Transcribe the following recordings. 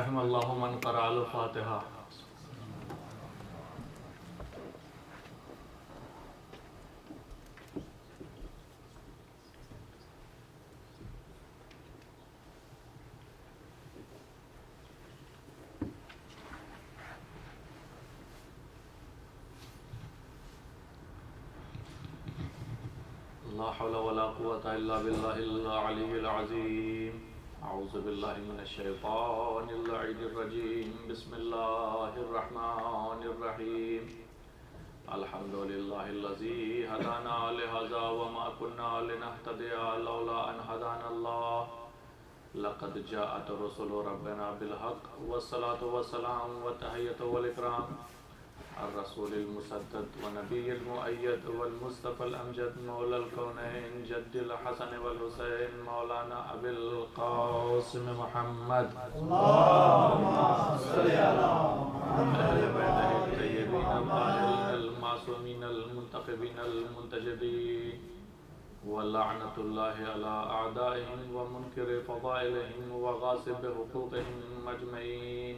رحم اللہ من قرأ الفاتحہ. لا حول ولا قوة إلا بالله العلي العظيم. أعوذ بالله من الشيطان اللعين الرجيم. بسم الله الرحمن الرحيم. الحمد لله الذي هدانا لهذا وما كنا لنهتدي لولا أن هدانا الله. لقد جاءت رسل ربنا بالحق والصلاة والسلام والتحية والإكرام الرسول المسدد ونبي المؤيد والمصطفى الأمجد مولى الكونين جد الحسن والحسين مولانا أبي القاسم محمد اللهم صل على محمد أهل بيته الطيبين الطاهرين المعصومين المنتخبين المنتجبين ولعنة الله على أعدائهم ومنكر فضائلهم وغاصب حقوقهم أجمعين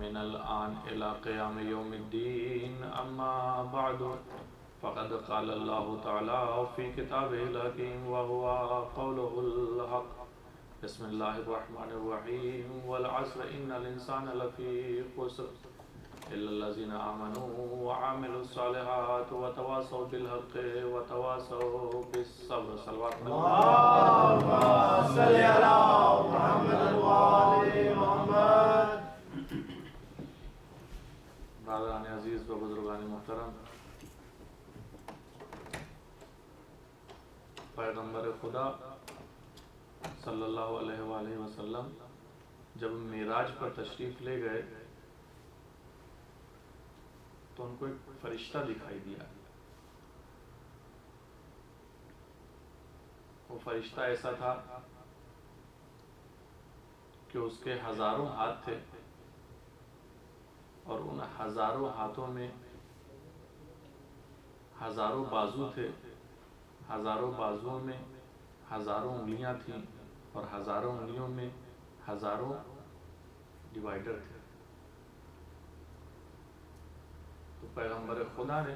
من الآن إلى قيام يوم الدين. أما بعد فقد قال الله تعالى في كتابه الحكيم وهو قوله الحق. بسم الله الرحمن الرحيم. والعصر إن الإنسان لفي خسر إلا الذين آمنوا وعملوا الصالحات وتواصوا بالحق وتواصوا بالصبر. صلوات اللهم صل على محمد وآل محمد. برادران عزیز و بزرگان محترم، پیغمبر خدا صلی اللہ علیہ وآلہ وسلم جب معراج پر تشریف لے گئے تو ان کو ایک فرشتہ دکھائی دیا. وہ فرشتہ ایسا تھا کہ اس کے ہزاروں ہاتھ تھے اور ان ہزاروں ہاتھوں میں ہزاروں بازو تھے. ہزاروں بازوؤں میں ہزاروں انگلیاں تھیں اور ہزاروں انگلیوں میں ہزاروں ڈیوائیڈر تھے. تو پیغمبر خدا نے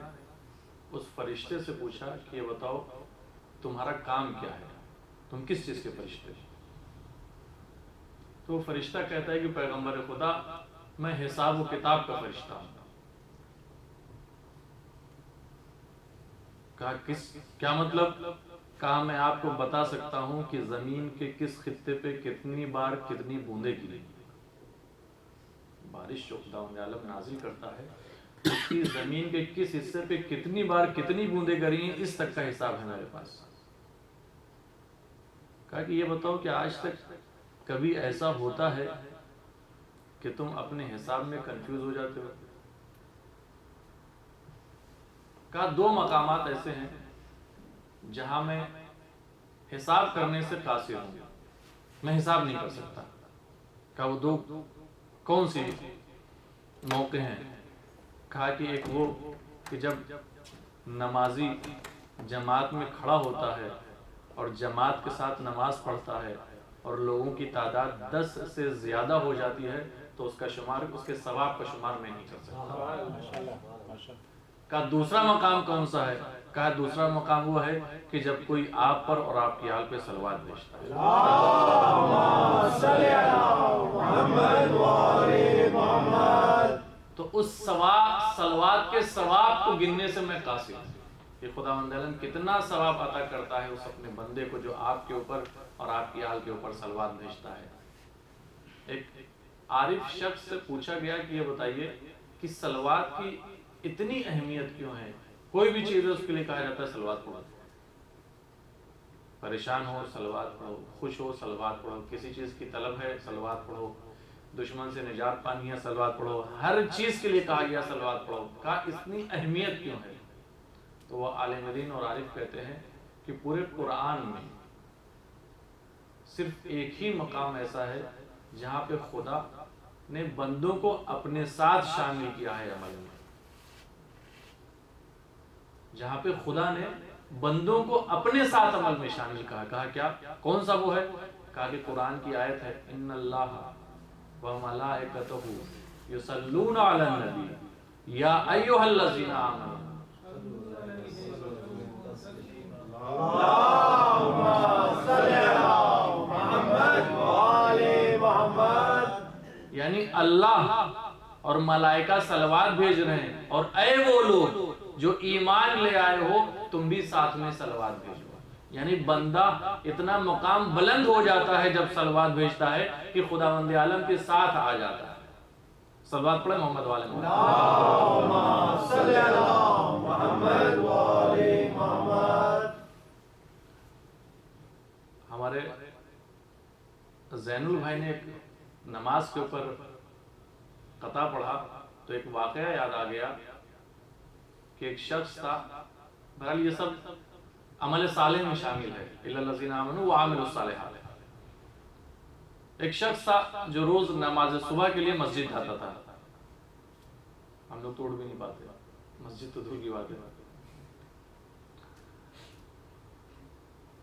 اس فرشتے سے پوچھا کہ یہ بتاؤ تمہارا کام کیا ہے، تم کس چیز کے فرشتے ہو؟ تو وہ فرشتہ کہتا ہے کہ پیغمبر خدا میں حساب و کتاب کا فرشتہ ہوں. کہا کیا مطلب؟ کہا میں آپ کو بتا سکتا ہوں کہ زمین کے کس خطے پہ کتنی بار کتنی بوندیں گری. بارش جو خدا عالم نازل کرتا ہے اس کی زمین کے کس حصے پہ کتنی بار کتنی بوندیں گری ہیں اس تک کا حساب ہے میرے پاس. کہا کہ یہ بتاؤ کہ آج تک کبھی ایسا ہوتا ہے کہ تم اپنے حساب میں کنفیوز ہو جاتے ہو؟ کہا دو مقامات ایسے ہیں جہاں میں حساب کرنے سے قاصر ہوں، میں حساب نہیں کر سکتا. کہا وہ دو کون سی موقع ہیں؟ کہا کہ ایک وہ کہ جب نمازی جماعت میں کھڑا ہوتا ہے اور جماعت کے ساتھ نماز پڑھتا ہے اور لوگوں کی تعداد 10 سے زیادہ ہو جاتی ہے تو اس کا شمار، اس کے ثواب کا شمار میں نہیں کر سکتا. کہا دوسرا مقام کون سا ہے؟ کہا دوسرا مقام وہ ہے کہ جب کوئی آپ پر اور آپ کی آل پہ صلوات بھیجتا ہے. اللهم صل على محمد وآل محمد. تو اس صلوات کے ثواب کو گننے سے میں قاصر ہوں کہ خداوند عالم کتنا ثواب عطا کرتا ہے اس اپنے بندے کو جو آپ کے اوپر اور آپ کی آل کے اوپر صلوات بھیجتا ہے. ایک عارف شخص سے پوچھا گیا کہ یہ بتائیے کہ صلوات کی اتنی اہمیت کیوں ہے؟ کوئی بھی چیز ہے اس کے لیے کہا جاتا ہے صلوات پڑھو. پریشان ہو صلوات پڑھو، خوش ہو صلوات پڑھو، کسی چیز کی طلب ہے صلوات پڑھو، دشمن سے نجات پانی ہے صلوات پڑھو، ہر چیز کے لیے کہا گیا صلوات پڑھو. کہا اتنی اہمیت کیوں ہے؟ تو وہ عالم دین اور عارف کہتے ہیں کہ پورے قرآن میں صرف ایک ہی مقام ایسا ہے جہاں پہ خدا نے بندوں کو اپنے ساتھ شامل کیا ہے عمل میں. جہاں پہ خدا نے بندوں کو اپنے ساتھ عمل میں شامل کہا. کہا کیا؟ کون سا وہ ہے؟ کہا کہ قرآن کی آیت ہے ان اللہ وملائکتہ یصلون علی النبی یا ایھا الذین آمنوا اللهم صل على محمد وآل محمد. یعنی اللہ اور ملائکہ صلوات بھیج رہے ہیں، اور اے وہ لوگ جو ایمان لے آئے ہو تم بھی ساتھ میں صلوات بھیجو. یعنی بندہ اتنا مقام بلند ہو جاتا ہے جب صلوات بھیجتا ہے کہ خداوند عالم کے ساتھ آ جاتا ہے. صلوات پڑھیں محمد والے محمد. اللهم صل على محمد وآل محمد. ہمارے زین البھائی نے ایک نماز کے اوپر قطع پڑھا تو ایک واقعہ یاد آ گیا کہ ایک شخص تھا. بہرحال یہ سب عمل صالح میں شامل ہے، الا الذین آمنوا وعملوا الصالحات. ایک شخص تھا جو روز نماز صبح کے لیے مسجد جاتا تھا. ہم لوگ توڑ بھی نہیں پاتے، مسجد تو دور کی بات ہے.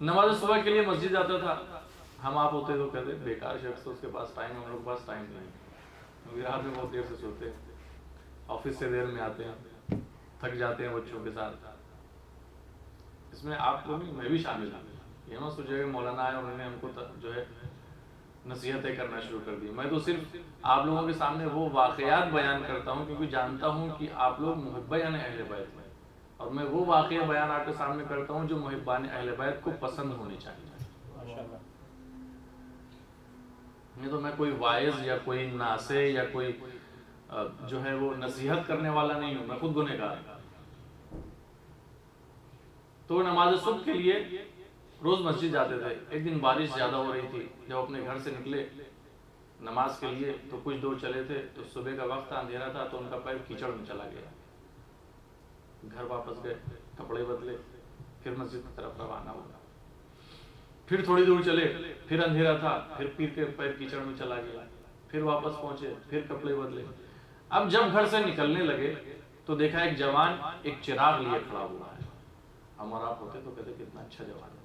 نماز صبح کے لیے مسجد جاتا تھا. ہم آپ ہوتے تو کہتے بیکار شخص، اس کے پاس ٹائم ہے، ہم لوگ کے پاس ٹائم نہیں. رات میں بہت دیر سے سوتے ہیں، آفس سے دیر میں آتے ہیں، تھک جاتے ہیں بچوں کے ساتھ. اس میں آپ کو بھی، میں بھی شامل ہوں. یہ نہ سوچے کہ مولانا آئے انہوں نے ہم کو جو ہے نصیحتیں کرنا شروع کر دی. میں تو صرف آپ لوگوں کے سامنے وہ واقعات بیان کرتا ہوں کیونکہ جانتا ہوں کہ آپ لوگ محبان اہل بیت ہیں، اور میں وہ واقعہ بیان آپ کے سامنے کرتا ہوں جو محبان اہل بیت کو پسند ہونے چاہیے. نہیں تو میں کوئی واعظ یا کوئی ناصح یا کوئی جو ہے وہ نصیحت کرنے والا نہیں ہوں، میں خود گنہگار ہوں. تو نماز صبح کے لیے روز مسجد جاتے تھے. ایک دن بارش زیادہ ہو رہی تھی، جب اپنے گھر سے نکلے نماز کے لیے تو کچھ دور چلے تھے تو صبح کا وقت تھا، اندھیرا تھا، تو ان کا پیر کیچڑ میں چلا گیا. گھر واپس گئے، کپڑے بدلے، پھر مسجد کی طرف روانہ ہوا. پھر تھوڑی دور چلے، پھر اندھیرا تھا، پھر پیر کے پیر کیچڑ میں چلا گیا. پھر واپس پہنچے، پھر کپڑے بدلے. اب جب گھر سے نکلنے لگے تو دیکھا ایک جوان ایک چراغ لیے کھڑا ہوا ہے. ہم اور آپ ہوتے تو کہتے کتنا اچھا جوان ہے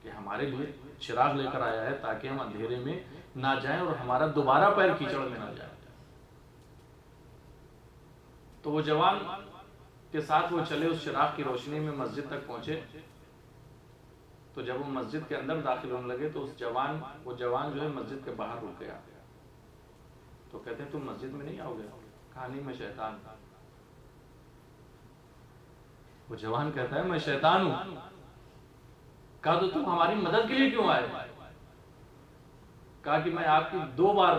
کہ ہمارے لیے چراغ لے کر آیا ہے تاکہ ہم اندھیرے میں نہ جائیں اور ہمارا دوبارہ پیر کیچڑ میں نہ جائے. تو وہ جوان کے ساتھ وہ چلے، اس چراغ کی روشنی میں مسجد تک پہنچے. تو جب وہ مسجد کے اندر داخل ہونے لگے تو وہ جوان جو ہے مسجد کے باہر رک گیا. تو کہتے ہیں تم مسجد میں نہیں آؤ گے؟ کہا نہیں، میں شیطان. وہ جوان کہتا ہے میں شیطان ہوں. کہا تو تم ہماری مدد کے لیے کیوں آئے؟ کہا کہ میں آپ کی 2 بار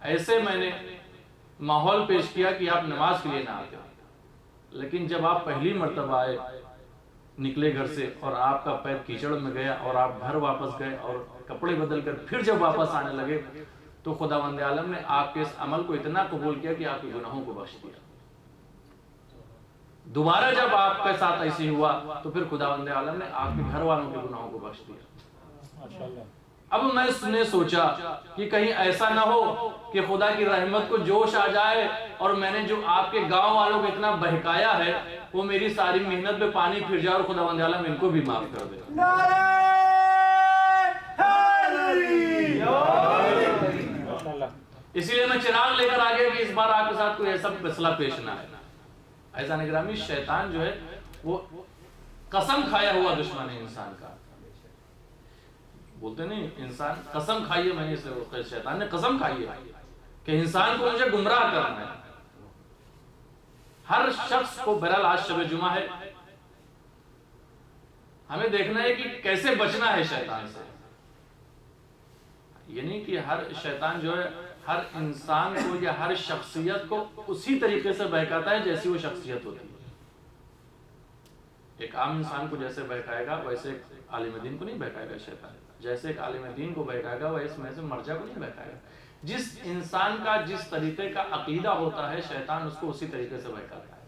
ایسے میں نے ماحول پیش کیا کہ آپ نماز کے لیے نہ آتے، لیکن جب آپ پہلی مرتبہ آئے، نکلے گھر سے اور آپ کا پیر کیچڑ میں گیا اور آپ گھر واپس گئے اور کپڑے بدل کر پھر جب واپس آنے لگے تو خداوند عالم نے آپ کے اس عمل کو اتنا قبول کیا کہ آپ کے گناہوں کو بخش دیا. دوبارہ جب آپ کے ساتھ ایسی ہوا تو پھر خداوند عالم نے آپ کے گھر والوں کے گناہوں کو بخش دیا. اب میں نے سوچا کہ کہیں ایسا نہ ہو کہ خدا کی رحمت کو جوش آ جائے اور میں نے جو آپ کے گاؤں والوں کو اتنا بہکایا ہے وہ میری ساری محنت پہ پانی پھر جائے اور خداوند عالم ان کو بھی معاف کر دے. اسی لیے میں چراغ لے کر آگے کہ اس بار آپ کے ساتھ کوئی ایسا مسئلہ پیش نہ ہے. ایسا نگرامی شیطان جو ہے وہ قسم کھایا ہوا دشمن ہے انسان کا. بولتے نہیں انسان قسم کھائیے، میں نے شیطان نے قسم کھائی ہے کہ انسان کو مجھے گمراہ کرنا ہے. ہر شخص کو، بہرحال آج شب جمعہ ہے، ہمیں دیکھنا ہے کہ کیسے بچنا ہے شیطان سے. یہ نہیں کہ ہر شیطان جو ہے ہر انسان کو یا ہر شخصیت کو اسی طریقے سے بہکاتا ہے جیسی وہ شخصیت ہوتی ہے. ایک عام انسان کو جیسے بہکائے گا ویسے ایک عالم دین کو نہیں بہکائے گا شیطان. جیسے ایک عالم دین کو بہکائے گا ویسے میں سے مرجع کو نہیں بہکائے گا. جس انسان کا جس طریقے کا عقیدہ ہوتا ہے شیطان اس کو اسی طریقے سے بہکاتا ہے.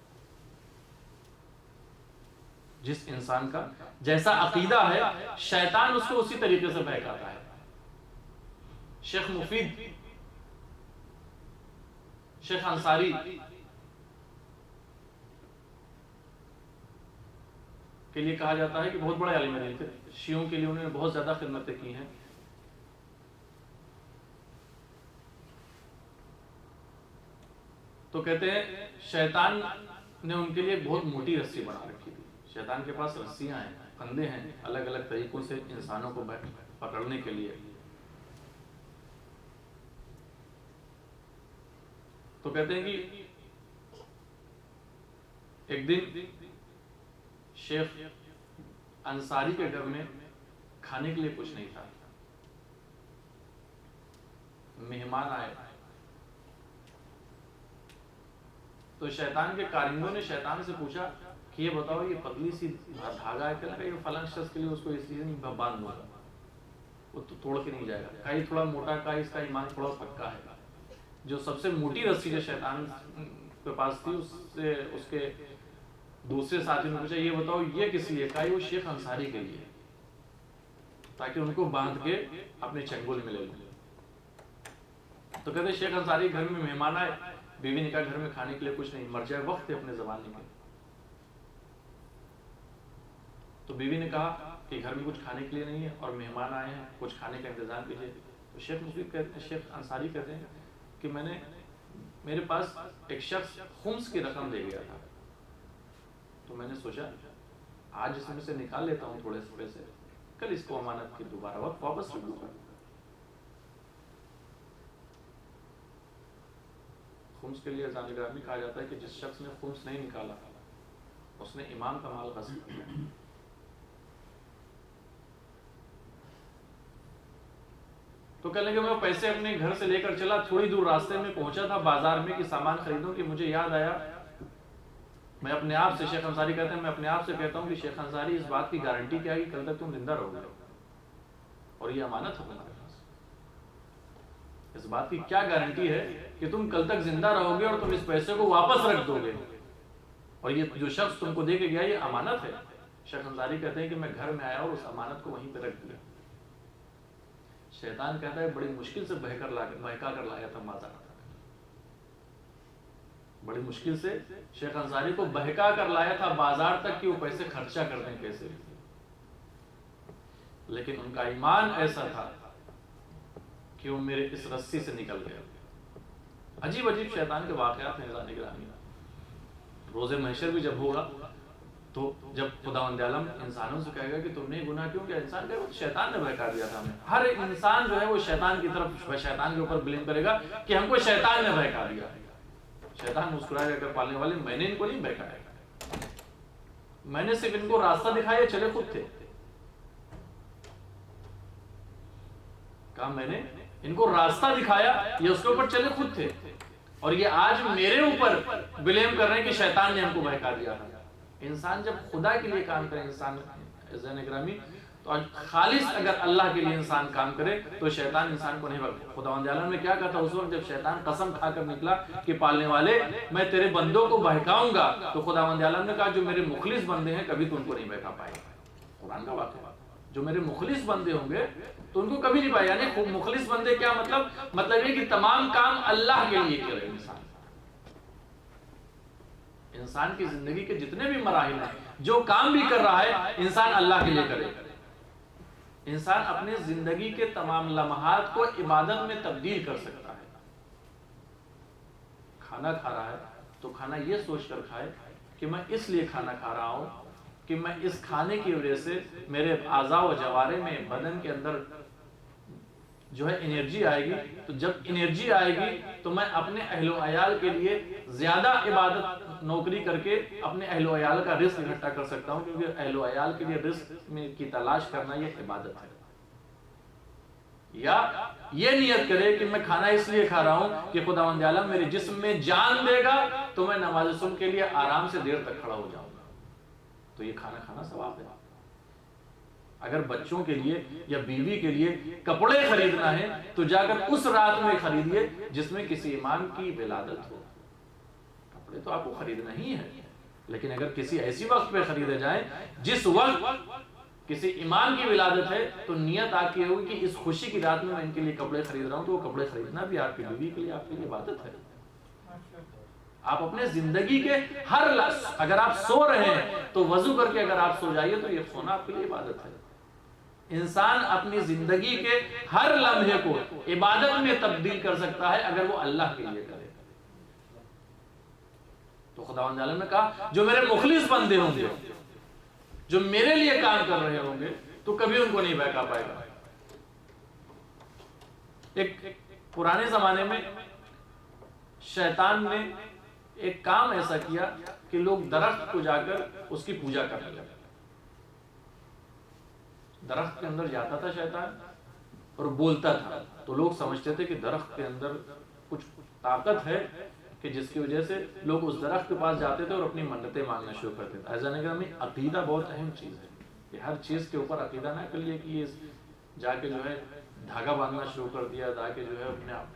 جس انسان کا جیسا عقیدہ ہے شیطان اس کو اسی طریقے سے بہکاتا ہے. شیخ مفید، شیخ انصاری کے لیے کہا جاتا ہے کہ بہت بڑے عالم دین تھے. شیعوں کے لیے انہوں نے بہت زیادہ خدمتیں کی ہیں. تو کہتے ہیں شیطان نے ان کے لیے بہت موٹی رسی بنا رکھی تھی. شیطان کے پاس رسیاں ہیں, پھندے ہیں الگ الگ طریقوں سے انسانوں کو پکڑنے کے لیے. تو کہتے ہیں کہ ایک دن شیخ انصاری کے گھر میں کھانے کے لیے کچھ نہیں تھا. مہمان آئے تو شیطان کے کارندوں نے شیطان سے پوچھا کہ یہ بتاؤ یہ پتلی سی دھاگا ہے کہ یہ فلاں شخص کے لیے اس کو اس لیے نہیں باندھ دو گا, وہ تو توڑ کے نہیں جائے گا. کہیں تھوڑا موٹا, کہیں اس کا ایمان تھوڑا پکا ہے. جو سب سے موٹی رسی جو شیطان کے پاس تھی اس سے اس کے دوسرے ساتھی نے پوچھا یہ بتاؤ یہ کس لیے؟ کہا وہ شیخ انصاری کے لیے, تاکہ ان کو باندھ کے اپنے چنگل میں لے لیں. تو کہتے شیخ انصاری گھر میں مہمان آئے, بیوی نے کہا گھر میں کھانے کے لیے کچھ نہیں, مرجع وقت تھے اپنے زمانے کے. تو بیوی نے کہا کہ گھر میں کچھ کھانے کے لیے نہیں ہے اور مہمان آئے ہیں, کچھ کھانے کا انتظام کیجیے. تو شیخ انصاری کہتے ہیں کہ میرے پاس ایک شخص خمس کی رقم دے گیا تھا, تو میں نے سوچا آج اس میں سے نکال لیتا ہوں تھوڑے سے پیسے, کل اس کو امانت کی دوبارہ وقت واپس رکھ دوں گا. خمس کے لیے اذان گرامی کہا جاتا ہے کہ جس شخص نے خمس نہیں نکالا اس نے امام کا مال غصب کیا. تو کہنے لگے میں پیسے اپنے گھر سے لے کر چلا, تھوڑی دور راستے میں پہنچا تھا بازار میں کہ سامان خریدوں, کہ مجھے یاد آیا میں اپنے آپ سے, شیخ انصاری کہتے ہیں میں اپنے آپ سے کہتا ہوں کہ شیخ انصاری اس بات کی گارنٹی کیا ہے کہ کل تک تم زندہ رہو گے اور یہ امانت ہے تمہارے پاس. اس بات کی کیا گارنٹی ہے کہ تم کل تک زندہ رہو گے اور تم اس پیسے کو واپس رکھ دو گے, اور یہ جو شخص تم کو دے کے گیا یہ امانت ہے. شیخ انصاری کہتے ہیں کہ میں گھر میں آیا اور اس امانت کو وہیں پہ رکھ دیا. شیطان کہتا ہے بڑی مشکل سے بہکا کر لایا تھا بازار تک, بڑی مشکل سے شیخ انصاری کو بہکا کر لایا تھا بازار تک کہ وہ پیسے خرچہ کر دیں کیسے, لیکن ان کا ایمان ایسا تھا کہ وہ میرے اس رسی سے نکل گیا. عجیب عجیب شیطان کے واقعات ہیں اذان گرامی. روز محشر بھی جب ہوگا تو جب خداوند عالم انسانوں سے کہے گا کہ تم نے گناہ کیوں کیا, انسان کہے گا شیطان نے بہکا دیا تھا ہمیں. ہر ایک انسان جو ہے وہ شیطان کی طرف, شیطان کے اوپر بلیم کرے گا کہ ہم کو شیطان نے بہکا دیا. شیطان مسکرائے گا کہ پالنے والے میں نے ان کو نہیں بہکایا, میں نے صرف ان کو راستہ دکھایا, چلے خود تھے. کہا میں نے ان کو راستہ دکھایا, یہ اس کے اوپر چلے خود تھے, اور یہ آج میرے اوپر بلیم کر رہے ہیں کہ شیطان نے ہم کو بہکا دیا تھا. انسان جب خدا کے لیے کام کرے, انسان اذان گرامی, تو خالص اگر اللہ کے لیے انسان کام کرے تو شیطان انسان کو نہیں بھگتا. خداوند عالم نے کیا کہا تھا اس وقت جب شیطان قسم کھا کر نکلا کہ پالنے والے میں تیرے بندوں کو بہکاؤں گا, تو خداوند عالم نے کہا جو میرے مخلص بندے ہیں کبھی تم کو نہیں بہکا پائے گا. قرآن کا واقعہ, جو میرے مخلص بندے ہوں گے تو ان کو کبھی نہیں پائے. یعنی مخلص بندے کیا مطلب یہ کہ تمام کام اللہ کے لیے کرے انسان. انسان کی زندگی کے جتنے بھی مراحل ہیں, جو کام بھی کر رہا ہے انسان اللہ کے لیے کرے. انسان اپنے زندگی کے تمام لمحات کو عبادت میں تبدیل کر سکتا ہے. کھانا کھا رہا ہے تو کھانا یہ سوچ کر کھائے کہ میں اس لیے کھانا کھا رہا ہوں کہ میں اس کھانے کی وجہ سے میرے اعضاء و جوارے میں, بدن کے اندر جو ہے انرجی آئے گی, تو جب انرجی آئے گی تو میں اپنے اہل و عیال کے لیے زیادہ عبادت نوکری کر کے اپنے اہل و عیال کا رزق اکٹھا کر سکتا ہوں, کیونکہ اہل و عیال کے لیے رزق میں کی تلاش کرنا یہ عبادت ہے. یا یہ نیت کرے کہ میں کھانا اس لیے کھا رہا ہوں کہ خداوند عالم میرے جسم میں جان دے گا تو میں نماز صبح کے لیے آرام سے دیر تک کھڑا ہو جاؤں گا, تو یہ کھانا کھانا ثواب ہے. اگر بچوں کے لیے یا بیوی کے لیے کپڑے خریدنا ہے تو جا کر اس رات میں خریدیے جس میں کسی امام کی ولادت ہو. کپڑے تو آپ کو خریدنا ہی ہے, لیکن اگر کسی ایسی وقت پہ خریدے جائیں جس وقت کسی امام کی ولادت ہے, تو نیت آپ کی ہوگی کہ اس خوشی کی رات میں ان کے لیے کپڑے خرید رہا ہوں, تو وہ کپڑے خریدنا بھی آپ کی بیوی کے لیے, آپ کے لیے عبادت ہے. آپ اپنے زندگی کے ہر لحظے, اگر آپ سو رہے ہیں تو وضو کر کے اگر آپ سو جائیے تو یہ سونا آپ کے لیے عبادت ہے. انسان اپنی زندگی کے ہر لمحے کو عبادت میں تبدیل کر سکتا ہے اگر وہ اللہ کے لیے کرے. تو خداوند عالم نے کہا جو میرے مخلص بندے ہوں گے، جو میرے لیے کام کر رہے ہوں گے، تو کبھی ان کو نہیں بہکا پائے گا۔ ایک پرانے زمانے میں شیطان نے ایک کام ایسا کیا کہ لوگ درخت کو جا کر اس کی پوجا کرنے لگے۔ درخت کے اندر جاتا تھا شیطان اور بولتا تھا، تو لوگ سمجھتے تھے کہ درخت کے اندر کچھ طاقت ہے کہ جس کی وجہ سے لوگ اس درخت کے پاس جاتے تھے اور اپنی منتیں مانگنا شروع کرتے تھے۔ ایسا نہیں کہ ہمیں عقیدہ بہت اہم چیز ہے کہ ہر چیز کے اوپر عقیدہ نہ کر لیے کہ یہ جا کے جو ہے دھاگا باندھنا شروع کر دیا تاکہ جو ہے اپنے آپ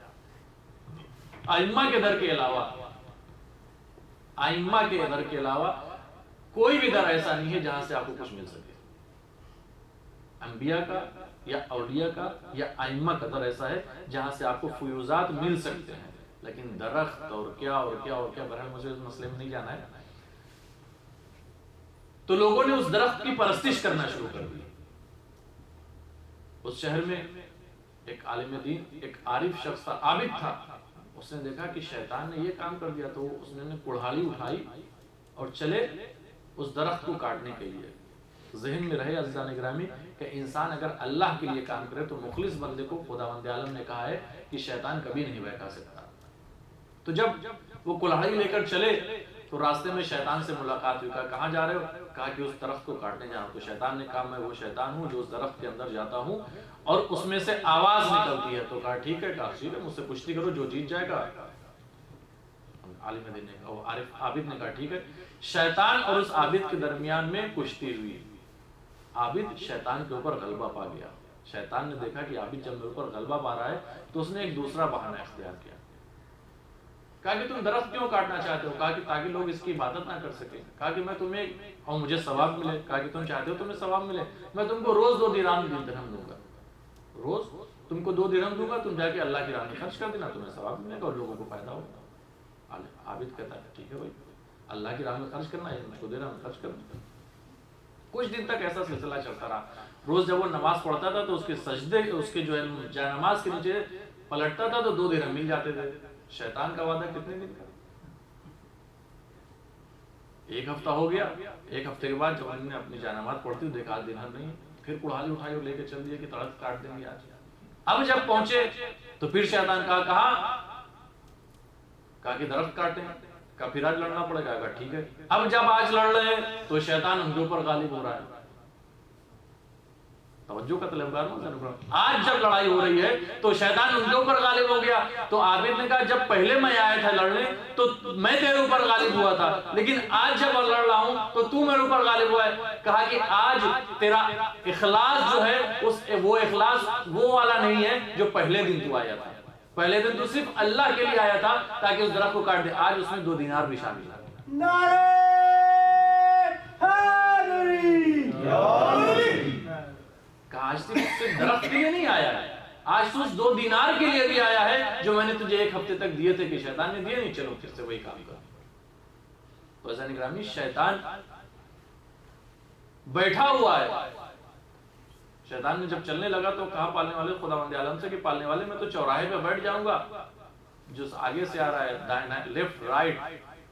ائمہ کے در کے علاوہ، ائمہ کے در کے علاوہ کوئی بھی در ایسا نہیں ہے جہاں سے آپ کو کچھ مل سکے۔ انبیاء کا یا اولیاء کا یا ائمہ کا در ایسا ہے جہاں سے آپ کو فیوزات مل سکتے ہیں، لیکن درخت اور کیا اور کیا اور کیا، بہرحال مجھے اس مسئلے میں نہیں جانا ہے۔ تو لوگوں نے اس درخت کی پرستش کرنا شروع کر دی۔ اس شہر میں ایک عالم دین، ایک عارف شخص تھا، عابد تھا، اس نے دیکھا کہ شیطان نے یہ کام کر دیا، تو اس نے کڑھالی اٹھائی اور چلے اس درخت کو کاٹنے کے لیے۔ ذہن میں رہے عزیزان گرامی کہ انسان اگر اللہ کے لیے کام کرے تو مخلص بندے کو خداوند عالم نے کہا ہے کہ شیطان کبھی نہیں بہکا سکتا۔ تو جب وہ کڑھالی لے کر چلے تو راستے میں شیطان سے ملاقات ہوئی۔ کہا کہاں جا رہے ہو؟ کہا کہ اس درخت کو کاٹنے جا رہا ہوں۔ تو شیطان نے کہا میں وہ شیطان ہوں جو اس درخت کے اندر جاتا ہوں اور اس میں سے آواز نکلتی ہے۔ تو کہا ٹھیک ہے، کہا ٹھیک ہے، مجھ سے کشتی کرو، جو جیت جائے گا۔ عالم دین نے کہا، عارف عابد نے کہا ٹھیک ہے۔ شیطان اور اس عابد کے درمیان میں کشتی ہوئی۔ عابد شیطان کے اوپر غلبہ پا گیا۔ شیطان نے دیکھا کہ عابد جب میرے اوپر غلبہ پا رہا ہے تو اس نے ایک دوسرا بہانہ اختیار کیا۔ کہا کہ تم درخت کیوں کاٹنا چاہتے ہو؟ کہا کہ تاکہ لوگ اس کی عبادت نہ کر سکیں۔ کہا کہ میں تمہیں اور مجھے ثواب ملے۔ کہا کہ تم چاہتے ہو تمہیں ثواب ملے، میں تم کو روز 2 درہم دوں گا، روز تم کو 2 درہم دوں گا، تم جا کے اللہ کی راہ میں خرچ کر دینا، تمہیں ثواب ملے گا اور لوگوں کو فائدہ ہوگا۔ عابد کہتا ہے ٹھیک ہے بھائی، اللہ کی راہ میں خرچ کرنا ہے، مجھ کو 2 درہم خرچ کر دوں۔ کچھ دن تک ایسا سلسلہ چلتا رہا۔ روز جب وہ نماز پڑھتا تھا تو اس کے سجدے، اس کے جو ہے جائے نماز کے نیچے پلٹتا تھا تو 2 درہم مل جاتے تھے۔ شیطان کا وعدہ کتنے دن کا؟ 1 ہفتہ ہو گیا۔ 1 ہفتے کے بعد جب انہوں نے اپنی جائے نماز پڑھتی ہوئی دیکھا درہم نہیں، پھر کڑھالی اٹھائی اور لے کے چل دیا کہ درخت کاٹ دیں گے آج۔ اب جب پہنچے تو پھر شیطان کہا کہ درخت کاٹیں، کہا پھر آج لڑنا پڑے گا۔ کہا ٹھیک ہے۔ اب جب آج لڑ رہے ہیں تو شیطان ان کے اوپر غالب ہو رہا ہے۔ توجہ کا طلب گار ہوں، آج جب لڑائی ہو رہی ہے تو شیطان ان کے اوپر غالب ہو گیا۔ تو عابد نے کہا جب پہلے میں آیا تھا لڑنے تو میں تیرے اوپر غالب ہوا تھا، لیکن آج جب لڑ رہا ہوں تو تو میرے اوپر غالب ہوا ہے۔ کہا کہ آج تیرا اخلاص جو ہے وہ اخلاص وہ والا نہیں ہے جو پہلے دن تو آیا تھا۔ پہلے دن تو صرف اللہ کے لیے آیا تھا تاکہ اس درخت کو کاٹ دے، آج اس میں 2 دینار بھی شامل ہے۔ نعرہ حیدری! کہا آج صرف درخت کے لیے نہیں آیا ہے، آج تو اس 2 دینار کے لیے بھی آیا ہے جو میں نے تجھے 1 ہفتے تک دیے تھے کہ شیطان نے دیے نہیں، چلو پھر سے وہی کام کر۔ تو عزیزان گرامی شیطان بیٹھا ہوا ہے۔ شیطان نے جب چلنے لگا تو کہا پالنے والے خداوند عالم سے کہ پالنے والے میں تو چوراہے پہ بیٹھ جاؤں گا، جو آگے سے آ رہا ہے دائیں لیفٹ رائٹ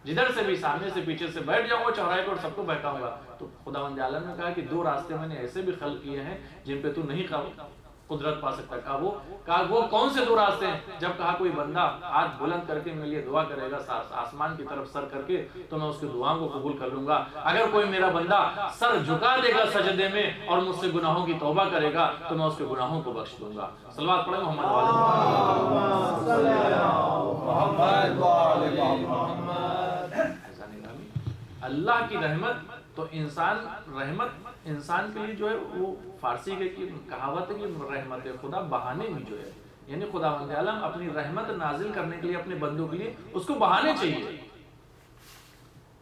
جدھر سے بھی، سامنے سے پیچھے سے بیٹھ جاؤں گا چوراہے پہ اور سب کو بہکاؤں گا۔ تو خداوند عالم نے کہا کہ 2 راستے میں نے ایسے بھی خلق کیے ہیں جن پہ تو نہیں قدرت پا سکتا۔ کہا وہ کون سے 2 راستے ہیں؟ جب کہا کوئی بندہ ہاتھ بلند کر کے میرے لیے دعا کرے گا آسمان کی طرف سر کر کے تو میں اس کی دعاؤں کو قبول کر لوں گا۔ اگر کوئی میرا بندہ سر جھکا دے گا سجدے میں اور مجھ سے گناہوں کی توبہ کرے گا تو میں اس کے گناہوں کو بخش دوں گا۔ صلوات پڑھیں محمد اللہ کی رحمت تو انسان کے لیے جو ہے وہ فارسی کی کہاوت ہے کہ رحمت خدا بہانے میں جو ہے، یعنی خداوند عالم اپنی رحمت نازل کرنے کے لیے اپنے بندوں کے لیے اس کو بہانے چاہیے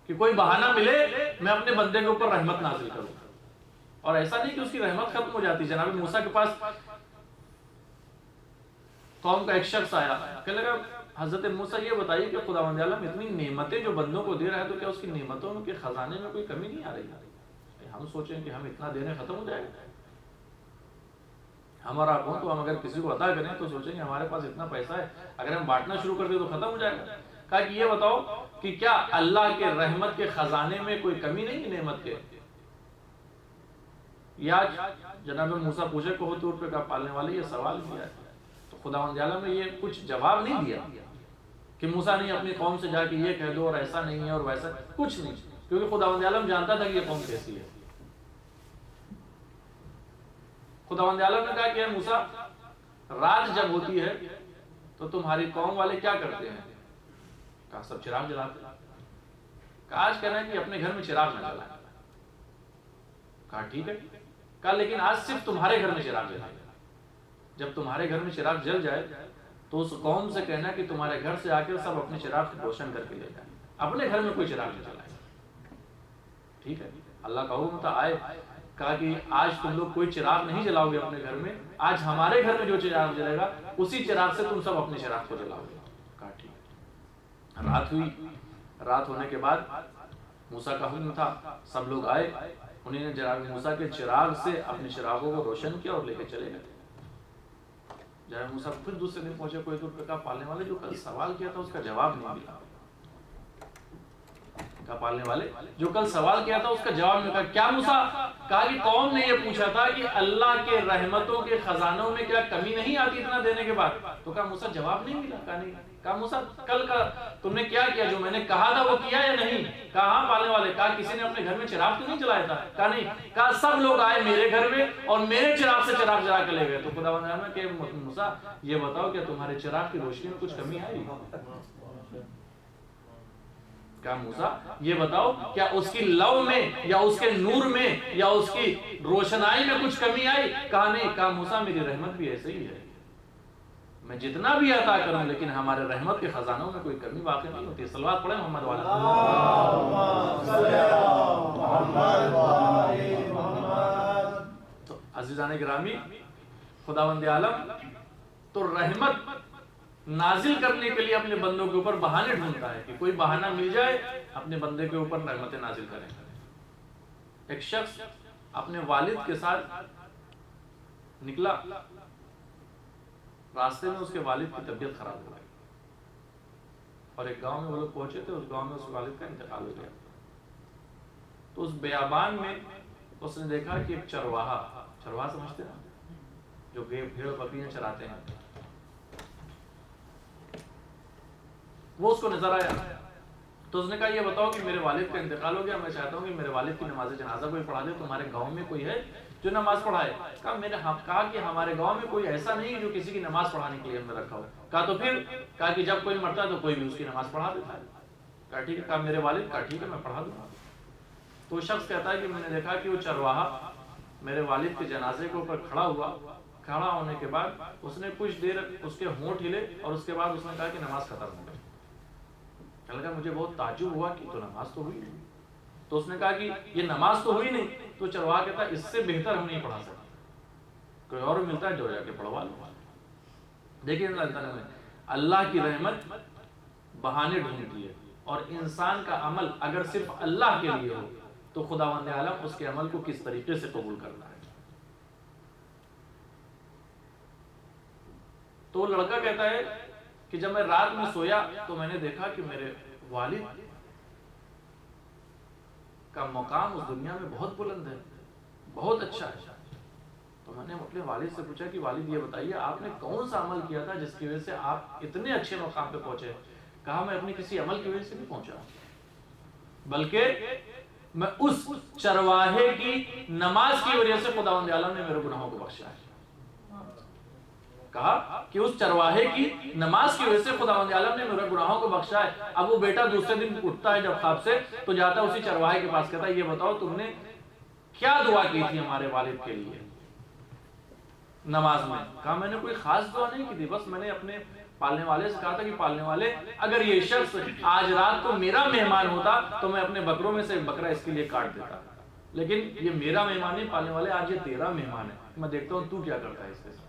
کہ کوئی بہانہ ملے میں اپنے بندے کے اوپر رحمت نازل کروں۔ اور ایسا نہیں کہ اس کی رحمت ختم ہو جاتی۔ جناب موسیٰ کے پاس قوم کا ایک شخص آیا، کہنے لگا حضرت موسیٰ یہ بتائیے کہ خداوند عالم اتنی نعمتیں جو بندوں کو دے رہا ہے تو کیا اس کی نعمتوں کے خزانے میں کوئی کمی نہیں آ رہی؟ ہم سوچیں کہ ہم اتنا دینے ختم ہو جائے گا، ہمارا کون تو ہم اگر کسی کو عطا کریں تو سوچیں کہ ہمارے پاس اتنا پیسہ ہے، اگر ہم بانٹنا شروع کر دیں تو ختم ہو جائے گا۔ کہا کہ یہ بتاؤ کہ کیا اللہ کے رحمت کے خزانے میں کوئی کمی نہیں ہے نعمت کے؟ یا جناب موسیٰ پوچھے کوہ طور پہ کا پالنے والے یہ سوال کیا ہے، تو خداوند عالم نے یہ کچھ جواب نہیں دیا کہ موسیٰ نے اپنی قوم سے جا کے یہ کہہ دو اور ایسا نہیں ہے اور ویسا، کچھ نہیں، کیونکہ خداوند عالم جانتا تھا کہ یہ قوم کیسی ہے۔ خداوند عالم نے کہا کہ اے موسیٰ، رات جب ہوتی ہے تو تمہاری قوم والے کیا کرتے ہیں؟ کہا سب چراغ جلاتے ہیں۔ کہا آج کہنا ہے کہ اپنے گھر میں چراغ نہ جلائیں۔ کہا ٹھیک ہے۔ کہا لیکن آج صرف تمہارے گھر میں چراغ جلائیں۔ جب تمہارے گھر میں چراغ جل جائے تو اس قوم سے کہنا کہ تمہارے گھر سے آ کر سب اپنے چراغ کو روشن کر کے لے جائیں، اپنے گھر میں کوئی چراغ نہیں جلائیں۔ ٹھیک ہے، اللہ کا حکم تھا آئے، کہا کہ آج تم لوگ کوئی چراغ نہیں جلاؤ گے اپنے گھر میں، آج ہمارے گھر میں جو چراغ جلے گا اسی چراغ سے تم سب اپنے چراغ کو جلاؤ گے۔ کہا ٹھیک ہے۔ رات ہوئی، رات ہونے کے بعد موسیٰ کا حکم تھا، سب لوگ آئے، انہیں نے جناب موسیٰ کے چراغ سے اپنے چراغوں کو روشن کیا اور لے کے چلے گئے۔ جناب موسیٰ پھر دوسرے دن پہنچے، کوئی دور پہ کہا پالنے والے جو کل سوال کیا تھا اس کا جواب نہیں ملا۔ کہا پالنے والے جو کل سوال کیا تھا اس کا جواب نہیں، کہا کیا موسیٰ؟ کہا کہ قوم نے یہ پوچھا تھا کہ اللہ کے رحمتوں کے خزانوں میں کیا کمی نہیں آتی اتنا دینے کے بعد؟ تو کہا موسیٰ جواب نہیں ملا۔ کہا نہیں۔ کہا موسیٰ کل کا تم نے کیا کیا، جو میں نے کہا تھا وہ کیا یا نہیں؟ کہا ہاں پالنے والے۔ کہا کسی نے اپنے گھر میں چراغ تو نہیں جلایا تھا؟ کہا نہیں۔ کہا سب لوگ آئے میرے گھر میں اور میرے چراغ سے چراغ جلا کے لے گئے۔ تو خداوند نے کہا کہ موسیٰ یہ بتاؤ کہ تمہارے چراغ کی روشنی میں کچھ کمی آئی؟ کہا موسیٰ یہ بتاؤ کیا اس کی لو میں یا اس کے نور میں یا اس کی روشنائی میں کچھ کمی آئی؟ کہا نہیں۔ کہا موسیٰ میری رحمت بھی ایسے ہی ہے، میں جتنا بھی عطا کروں لیکن ہمارے رحمت کے خزانوں میں کوئی کمی واقع نہیں ہوتی۔ صلوات پڑھیں محمد والا۔ تو عزیزان گرامی، خداوند عالم تو رحمت نازل کرنے کے لیے اپنے بندوں کے اوپر بہانے ڈھونڈتا ہے کہ کوئی بہانہ مل جائے اپنے بندے کے اوپر رحمتیں نازل کریں۔ ایک شخص اپنے والد کے ساتھ نکلا، راستے میں اس کے والد کی طبیعت خراب ہو گئی اور ایک گاؤں میں وہ لوگ پہنچے تھے، اس گاؤں میں اس والد کا انتقال ہو گیا۔ تو اس بیابان میں اس نے دیکھا کہ ایک چرواہا سمجھتے ہیں جو بھیڑ بکریاں چراتے ہیں، وہ اس کو نظر آیا۔ تو اس نے کہا یہ بتاؤ کہ میرے والد کا انتقال ہو گیا، میں چاہتا ہوں کہ میرے والد کی نماز جنازہ کوئی پڑھا دے، تمہارے گاؤں میں کوئی ہے جو نماز پڑھائے؟ کہا کہ ہمارے گاؤں میں کوئی ایسا نہیں ہے جو کسی کی نماز پڑھانے کے لیے ہم نے رکھا ہو۔ کہا تو پھر؟ کہا کہ جب کوئی مرتا ہے تو کوئی بھی اس کی نماز پڑھا دیتا ہے۔ کہا ٹھیک ہے۔ کہا میرے والد؟ کہا ٹھیک ہے میں پڑھا دوں گا۔ تو شخص کہتا ہے کہ میں نے دیکھا کہ وہ چرواہا میرے والد کے جنازے کے اوپر کھڑا ہوا، کھڑا ہونے کے بعد اس نے کچھ دیر اس کے ہونٹ ہلے اور اس کے بعد اس نے کہا کہ نماز ختم ہو گئی۔ لگا مجھے بہت تعجب ہوا کہ تو نماز تو ہوئی نہیں۔ تو اس نے کہا کہ یہ نماز تو ہوئی نہیں۔ تو چرواہا کہتا ہے اس سے بہتر ہم نہیں پڑھا سکتے، کوئی اور ملتا ہے جو جا کے پڑھوا لو۔ دیکھیں اللہ تعالیٰ نے اللہ کی رحمت بہانے ڈھونڈتی ہے، اور انسان کا عمل اگر صرف اللہ کے لیے ہو تو خداوند عالم اس کے عمل کو کس طریقے سے قبول کرتا ہے۔ تو لڑکا کہتا ہے کہ جب میں رات میں سویا تو میں نے دیکھا کہ میرے والد کا مقام اس دنیا میں بہت بلند ہے، بہت اچھا ہے۔ تو میں نے اپنے والد سے پوچھا کہ والد یہ بتائیے آپ نے کون سا عمل کیا تھا جس کی وجہ سے آپ اتنے اچھے مقام پہ پہنچے؟ کہا میں اپنی کسی عمل کی وجہ سے نہیں پہنچا، بلکہ میں اس چرواہے کی نماز کی وجہ سے خداوند عالم نے میرے گناہوں کو بخشا ہے۔ کہا کہ اس چرواہے کی نماز کی وجہ سے خداوند عالم نے میرے گناہوں کو بخشا ہے۔ اب وہ بیٹا دوسرے دن اٹھتا ہے جب خواب سے تو جاتا ہے اسی چرواہے کے پاس، کہتا ہے یہ بتاؤ تم نے کیا دعا کی تھی ہمارے والد کے لیے نماز میں؟ کہا میں نے کوئی خاص دعا نہیں کی تھی، بس میں نے اپنے پالنے والے سے کہا تھا کہ پالنے والے اگر یہ شخص آج رات کو میرا مہمان ہوتا تو میں اپنے بکروں میں سے ایک بکرا اس کے لیے کاٹ دیتا، لیکن یہ میرا مہمان نہیں، پالنے والے آج یہ تیرا مہمان ہے، میں دیکھتا ہوں تو کیا کرتا ہے اس کے ساتھ۔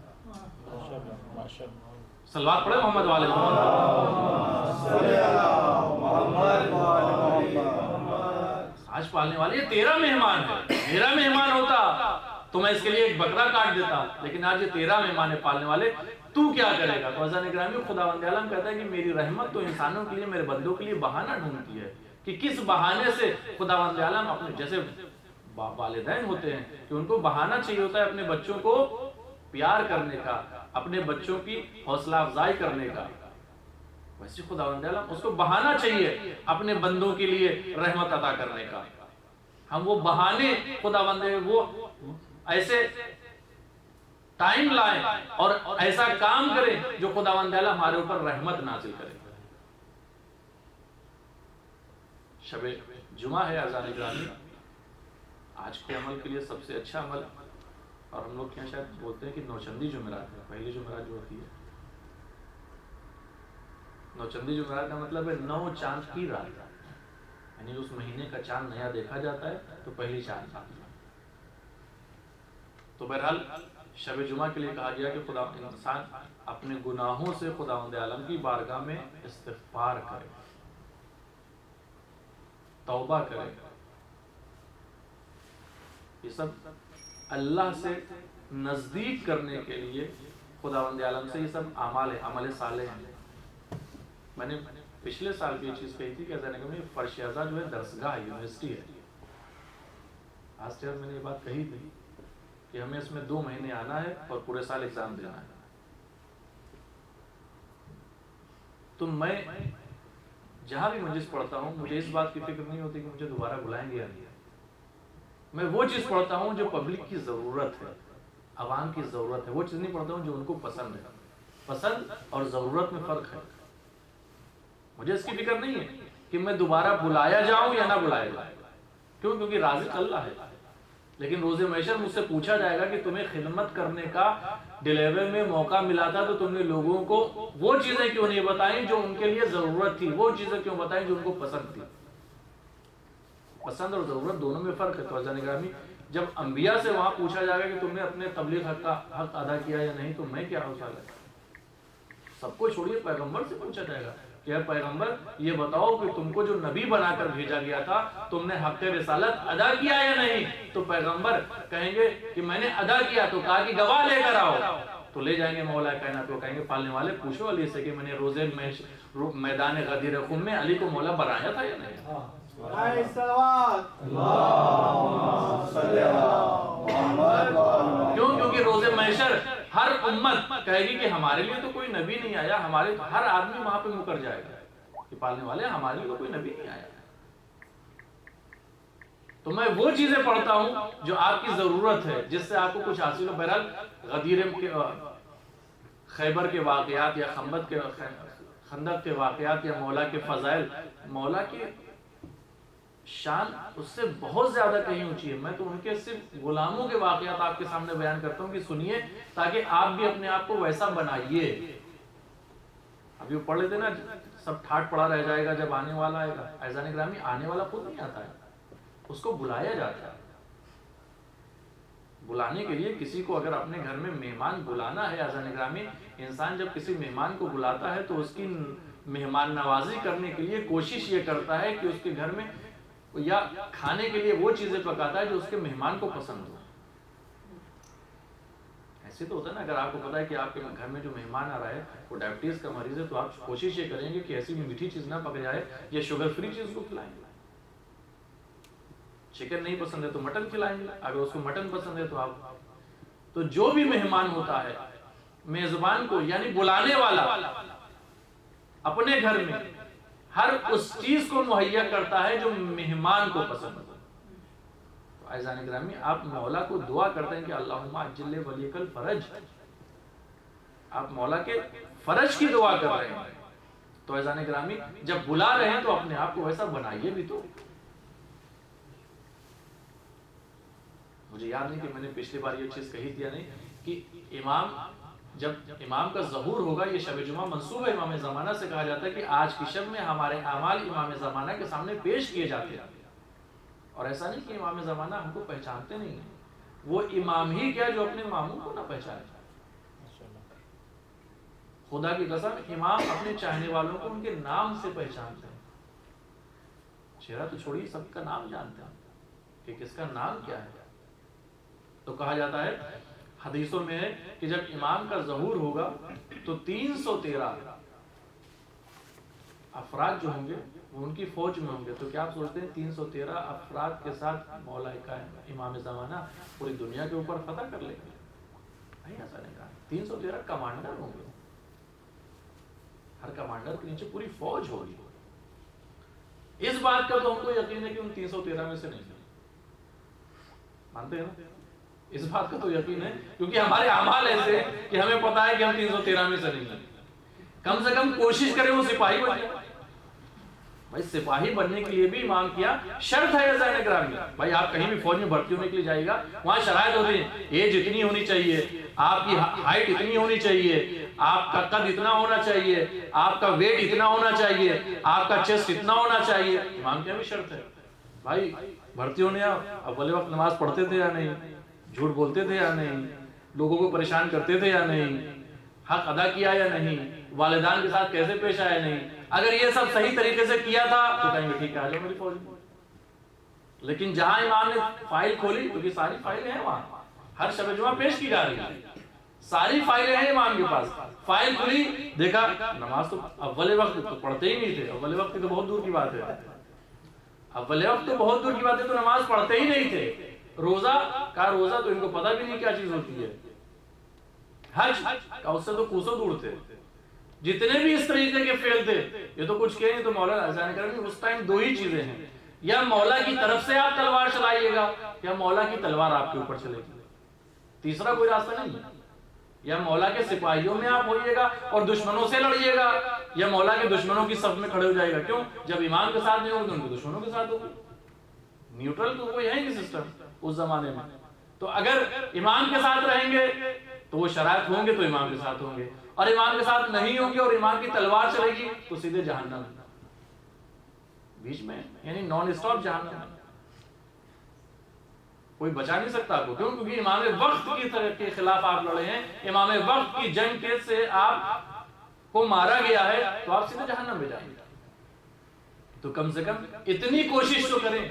صلوات پڑھے محمد والے آج پالنے والے یہ تیرا مہمان ہے، میرا مہمان ہوتا تو میں اس کے لیے ایک بکرا کاٹ دیتا، لیکن آج یہ تیرا مہمان پالنے والے، تو کیا کرے گا؟ تو عزیزان گرامی خداوند عالم کہتا ہے کہ میری رحمت تو انسانوں کے لیے، میرے بندوں کے لیے بہانہ ڈھونڈتی ہے کہ کس بہانے سے خداوند عالم اپنے، جیسے والدین ہوتے ہیں کہ ان کو بہانہ چاہیے ہوتا ہے اپنے بچوں کو پیار کرنے کا، اپنے بچوں کی حوصلہ افزائی کرنے کا، ویسے خداوند عالم اس کو بہانہ چاہیے اپنے بندوں کے لیے رحمت عطا کرنے کا۔ ہم وہ بہانے خداوند وہ ایسے ٹائم لائیں اور ایسا کام کریں جو خداوند عالم ہمارے اوپر رحمت نازل کرے۔ شب جمعہ ہے عزیزان گرامی، آج کے عمل کے لیے سب سے اچھا عمل، اور ہم لوگ کیا شاید بولتے ہیں کہ نوچندی جمعرات ہے، پہلی جمعرات جو ہوتی ہے، نوچندی جمعرات کا مطلب ہے 9 چاند کی رات، یعنی اس مہینے کا چاند نیا دیکھا جاتا ہے تو پہلی چاند آتی ہے۔ تو بہرحال شب جمعہ کے لیے کہا گیا کہ خدا انسان اپنے گناہوں سے خداوند عالم کی بارگاہ میں استغفار کرے، توبہ کرے۔ یہ سب اللہ سے نزدیک کرنے کے لیے خداوند عالم سے یہ سب اعمال ہیں، عمل صالح ہیں۔ میں نے پچھلے سال بھی یہ چیز کہی تھی کہ فرش اعضا جو ہے درسگاہ ہے، یونیورسٹی ہے۔ لاسٹ ایئر میں نے یہ بات کہی تھی کہ ہمیں اس میں 2 مہینے آنا ہے اور پورے سال ایگزام دینا ہے۔ تو میں جہاں بھی مجلس پڑھتا ہوں مجھے اس بات کی فکر نہیں ہوتی کہ مجھے دوبارہ بلائیں گے یا نہیں، میں وہ چیز پڑھتا ہوں جو پبلک کی ضرورت ہے، عوام کی ضرورت ہے، وہ چیز نہیں پڑھتا ہوں جو ان کو پسند ہے۔ پسند اور ضرورت میں فرق ہے۔ مجھے اس کی فکر نہیں ہے کہ میں دوبارہ بلایا جاؤں یا نہ بلایا جاؤں، کیوں؟ کیونکہ رازق اللہ ہے۔ لیکن روز محشر مجھ سے پوچھا جائے گا کہ تمہیں خدمت کرنے کا ڈیلیور میں موقع ملا تھا تو تم نے لوگوں کو وہ چیزیں کیوں نہیں بتائیں جو ان کے لیے ضرورت تھی، وہ چیزیں کیوں بتائیں جو ان کو پسند تھی؟ پسند اور ضرورت دونوں میں فرق ہے۔ تو عزیزان گرامی جب انبیاء سے وہاں پوچھا جائے گا کہ تم نے اپنے تبلیغ حق کا حق ادا کیا یا نہیں، تو میں کیا حوصلہ ہے؟ سب کو چھوڑیے، پیغمبر سے پوچھا جائے گا کہ اے پیغمبر یہ بتاؤ کہ تم کو جو نبی بنا کر بھیجا گیا تھا تم نے حق رسالت ادا کیا یا نہیں؟ تو پیغمبر کہیں گے کہ میں نے ادا کیا، تو کہا کہ گواہ لے کر آؤ، تو لے جائیں گے مولا کائنات کو، کہیں گے پالنے والے پوچھو علی سے کہ میں نے روزے میدان غدیر خم میں علی کو مولا بنایا تھا یا نہیں؟ کیوں؟ کیونکہ روز محشر ہر امت کہے گی کہ ہمارے لیے تو کوئی نبی نہیں آیا، ہمارے ہر آدمی وہاں پہ مکر جائے گا کہ پالنے والے ہمارے لیے تو کوئی نبی نہیں آیا۔ تو میں وہ چیزیں پڑھتا ہوں جو آپ کی ضرورت ہے، جس سے آپ کو کچھ حاصل ہو۔ بہرحال غدیر کے خیبر کے واقعات یا خندق کے واقعات یا مولا کے فضائل، مولا کی شان اس سے بہت زیادہ کہیں اونچی ہے۔ میں تو ان کے صرف غلاموں کے واقعات آپ کے سامنے بیان کرتا ہوں کہ سنیے تاکہ آپ بھی اپنے آپ کو ویسا بنائیے۔ ابھی وہ پڑھ لیتے نا، سب ٹھاٹ پڑا رہ جائے گا جب آنے والا آئے گا۔ عزیزان گرامی آنے والا خود نہیں آتا ہے، اس کو بلایا جاتا ہے۔ بلانے کے لیے کسی کو اگر اپنے گھر میں مہمان بلانا ہے، عزیزان گرامی انسان جب کسی مہمان کو بلاتا ہے تو اس کی مہمان نوازی کرنے کے لیے کوشش یہ کرتا ہے کہ اس کے گھر میں یا کھانے کے لیے وہ چیزیں پکاتا ہے جو اس کے مہمان کو پسند ہو۔ ایسے تو ہوتا ہے نا، اگر آپ کو پتا ہے کہ آپ کے گھر میں جو مہمان آ رہا ہے وہ ڈائبٹیز کا مریض ہے تو آپ کوشش یہ کریں گے کہ ایسی میٹھی چیز نہ پک جائے یا شوگر فری چیز کو کھلائیں گے۔ چکن نہیں پسند ہے تو مٹن کھلائیں گے، اگر اس کو مٹن پسند ہے تو آپ۔ تو جو بھی مہمان ہوتا ہے میزبان کو یعنی بلانے والا اپنے گھر میں ہر اس چیز کو مہیا کرتا ہے جو مہمان کو پسند ہو۔ تو عزیزان گرامی آپ مولا کو دعا کرتے ہیں کہ اللہم عجل ولیک الفرج، آپ مولا کے فرج کی دعا کر رہے ہیں۔ تو عزیزان گرامی جب بلا رہے ہیں تو اپنے آپ کو ویسا بنائیے بھی تو۔ مجھے یاد نہیں کہ میں نے پچھلی بار یہ چیز کہی تھی یا نہیں کہ جب امام کا ظہور ہوگا، یہ شب جمعہ منسوب ہے امام زمانہ سے، کہا جاتا ہے کہ آج کی شب میں ہمارے اعمال امام زمانہ کے سامنے پیش کیے جاتے ہیں۔ اور ایسا نہیں کہ امام زمانہ ہم کو پہچانتے نہیں ہیں، وہ امام ہی کیا جو اپنے اماموں کو نہ پہچانے۔ خدا کی قسم امام اپنے چاہنے والوں کو ان کے نام سے پہچانتے ہیں۔ چہرہ تو چھوڑیے، سب کا نام جانتے ہیں کہ کس کا نام کیا ہے۔ تو کہا جاتا ہے حدیثوں میں ہے کہ جب امام کا ظہور ہوگا تو 313 افراد جو ہوں گے وہ ان کی فوج میں ہوں گے. تو کیا آپ سوچتے ہیں 313 افراد کے ساتھ مولا کائنات امام زمانہ پوری دنیا کے اوپر فتح کر لیں گے؟ نہیں، ایسا نہیں کہا. 313 کمانڈر ہوں گے، ہر کمانڈر کے نیچے پوری فوج ہوگی. اس بات کا تو ہم کو یقین ہے کہ ان 313 میں سے نہیں ہے. مانتے ہیں نا؟ اس بات کا تو یقین ہے کیونکہ ہمارے اعمال ایسے ہیں کہ ہمیں پتا ہے کہ ہم 313 میں سے نہیں ہیں. کم سے کم کوشش کریں وہ سپاہی بن جائے. بھائی سپاہی بننے کے لیے بھی امام کیا شرط ہے عزیزان گرامی. بھائی آپ کہیں بھی فوج میں بھرتی ہونے کے لیے جائے گا، وہاں شرائط ہوتی ہیں، ایج اتنی ہونی چاہیے، آپ کی ہائٹ اتنی ہونی چاہیے، آپ کا قد اتنا ہونا چاہیے، آپ کا ویٹ اتنا ہونا چاہیے، آپ کا چیسٹ اتنا ہونا چاہیے. امام کیا بھی شرط ہے. بھائی بھرتی ہونے اول وقت نماز پڑھتے تھے یا نہیں، جھوٹ بولتے تھے یا نہیں، لوگوں کو پریشان کرتے تھے یا نہیں، حق ادا کیا یا نہیں، والدان کے ساتھ کیسے پیش آیا نہیں. اگر یہ سب صحیح طریقے سے کیا تھا تو کہیں گے ٹھیک ہے آ جاؤ میری فوج میں. لیکن جہاں امام نے فائل کھولی، کیونکہ ساری فائلیں ہیں وہاں، ہر شب جمعہ پیش کی جا رہی ہے، ساری فائلیں ہیں امام کے پاس. فائل کھلی، دیکھا نماز تو اول وقت تو پڑھتے ہی نہیں تھے. اول وقت تو بہت دور کی بات ہے، اول وقت تو بہت دور کی بات ہے، تو نماز پڑھتے ہی نہیں تھے. روزہ کا روزہ تو ان کو پتہ بھی نہیں کیا چیز ہوتی ہے. حج کا اس سے تو کوسوں دور تھے. جتنے بھی اس طریقے کے فعل تھے، یہ تو کچھ کہے نہیں تو مولا اذان کریں. اس ٹائم دو ہی چیزیں ہیں، یا مولا کی طرف سے آپ تلوار چلائیے گا یا مولا کی تلوار آپ کے اوپر چلے گی. تیسرا کوئی راستہ نہیں ہے. یا مولا کے سپاہیوں میں آپ ہوئیے گا اور دشمنوں سے لڑیے گا، یا مولا کے دشمنوں کی صف میں کھڑے ہو جائے گا. کیوں؟ جب امام کے ساتھ نہیں ہوگا تو ان کے دشمنوں کے ساتھ ہوگا. نیوٹرل تو کوئی ہے نہیں سسٹم اس زمانے میں. تو اگر امام کے ساتھ رہیں گے تو وہ شرائط ہوں گے تو امام کے ساتھ ہوں گے، اور امام کے ساتھ نہیں ہوں گے اور امام کی تلوار چلے گی تو سیدھے جہنم بیچ میں، یعنی نان اسٹاپ جہنم. کوئی بچا نہیں سکتا آپ کو. کیوں؟ کیونکہ امام وقت کی طرف کے خلاف آپ لڑے ہیں، امام وقت کی جنگ کے سے آپ کو مارا گیا ہے تو آپ سیدھے جہنم میں جائیں گے. تو کم سے کم اتنی کوشش تو کریں،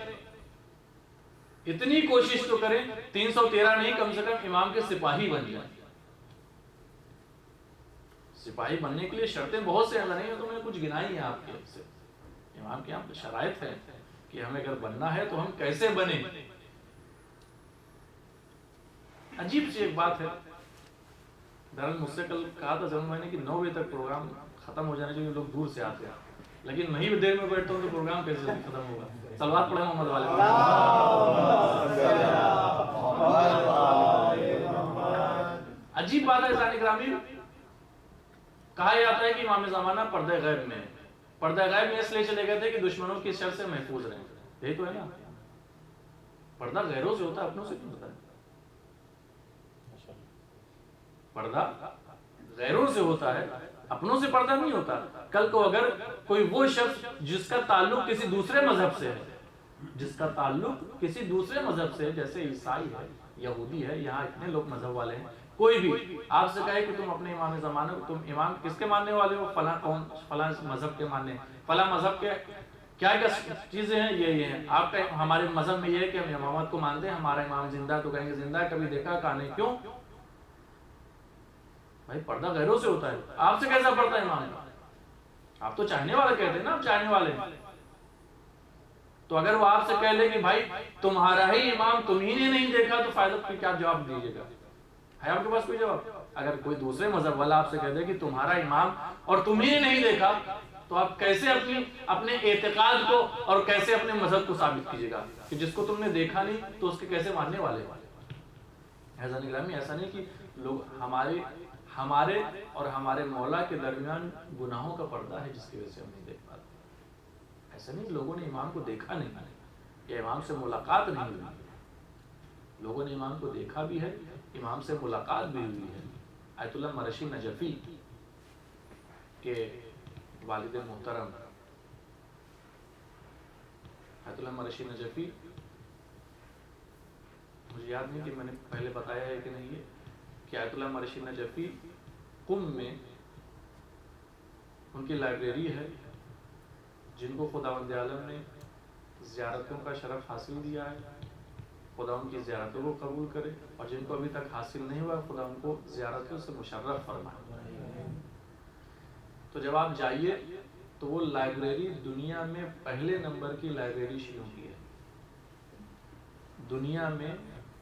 اتنی کوشش تو کریں. 313 نہیں، کم سے کم امام کے سپاہی بن جائیں. سپاہی بننے کے لیے شرطیں بہت سے ہیں، نہیں تو میں نے کچھ گنائی ہیں آپ کے سے. امام کے یہاں شرائط ہے کہ ہمیں اگر بننا ہے تو ہم کیسے بنیں. عجیب سی ایک بات ہے، دراصل مجھ سے کل کہا تھا جب میں نے کہ 9 بجے تک پروگرام ختم ہو جانے چاہیے، لوگ دور سے آتے ہیں، لیکن میں ہی دیر میں بیٹھتا ہوں تو پروگرام کیسے جلدی ختم ہوگا. صلوات پڑھیں محمد والے. عجیب بات ہے عزیزان گرامی، کہا جاتا ہے کہ امام زمانہ پردہ غیب میں ہے. پردہ غیب میں اس لیے چلے گئے تھے کہ دشمنوں کی شر سے محفوظ رہیں. یہی تو ہے نا، پردہ غیروں سے ہوتا ہے، اپنوں سے کیوں ہوتا ہے؟ پردہ غیروں سے ہوتا ہے، اپنوں سے پردہ نہیں ہوتا. کل کو اگر کوئی وہ شخص جس کا تعلق کسی دوسرے مذہب سے ہے، جس کا تعلق کسی دوسرے مذہب سے، جیسے عیسائی ہے، یہودی ہے، یہاں اتنے لوگ مذہب والے ہیں، کوئی بھی آپ سے کہے کہ تم اپنے امام زمانہ، تم امام کس کے ماننے والے ہو؟ فلاں قوم، فلاں مذہب کے ماننے، فلاں مذہب کے کیا کیا چیزیں ہیں، یہ ہیں. آپ کا ہمارے مذہب میں یہ ہے کہ ہم امامت کو مانتے ہیں، ہمارا امام زندہ ہے، تو کہیں گے زندہ ہے، کبھی دیکھا کہا نہیں. کیوں؟ بھائی پردہ غیروں سے ہوتا ہے، آپ سے کیسا پردہ امام کا؟ آپ تو چاہنے والے کہتے ہیں نا، آپ چاہنے والے ہیں. تو اگر وہ آپ سے کہہ لے کہ بھائی تمہارا ہی امام تم ہی نے نہیں دیکھا تو فائدہ کی کیا جواب دیجیے گا؟ ہے آپ کے پاس کوئی جواب؟ اگر کوئی دوسرے مذہب والا آپ سے کہہ دے کہ تمہارا امام اور تم ہی نے نہیں دیکھا تو آپ کیسے اپنے اعتقاد کو اور کیسے اپنے مذہب کو ثابت کیجیے گا کہ جس کو تم نے دیکھا نہیں تو اس کے کیسے ماننے والے؟ ایسا نہیں، ایسا نہیں کہ لوگ ہمارے اور ہمارے مولا کے درمیان گناہوں کا پردہ ہے جس کی وجہ سے ہم نہیں دیکھ پاتے. ایسا نہیں لوگوں نے امام کو دیکھا نہیں یا امام سے ملاقات نہیں ہوئی. لوگوں نے امام کو دیکھا بھی ہے، امام سے ملاقات بھی ہوئی ہے. آیت اللہ مرشی نجفی کے والد محترم آیت اللہ مرشی نجفی، مجھے یاد نہیں کہ میں نے پہلے بتایا ہے کہ نہیں، کہ آیت اللہ مرشی نجفی قم میں ان کی لائبریری ہے، جن کو خداوند عالم نے زیارتوں کا شرف حاصل دیا ہے. خدا ان کی زیارتوں کو قبول کرے، اور جن کو ابھی تک حاصل نہیں ہوا خدا ان کو زیارتوں سے مشرف فرمائے۔ تو جب آپ جائیے تو وہ لائبریری دنیا میں پہلے نمبر کی لائبریری شیعوں کی ہے، دنیا میں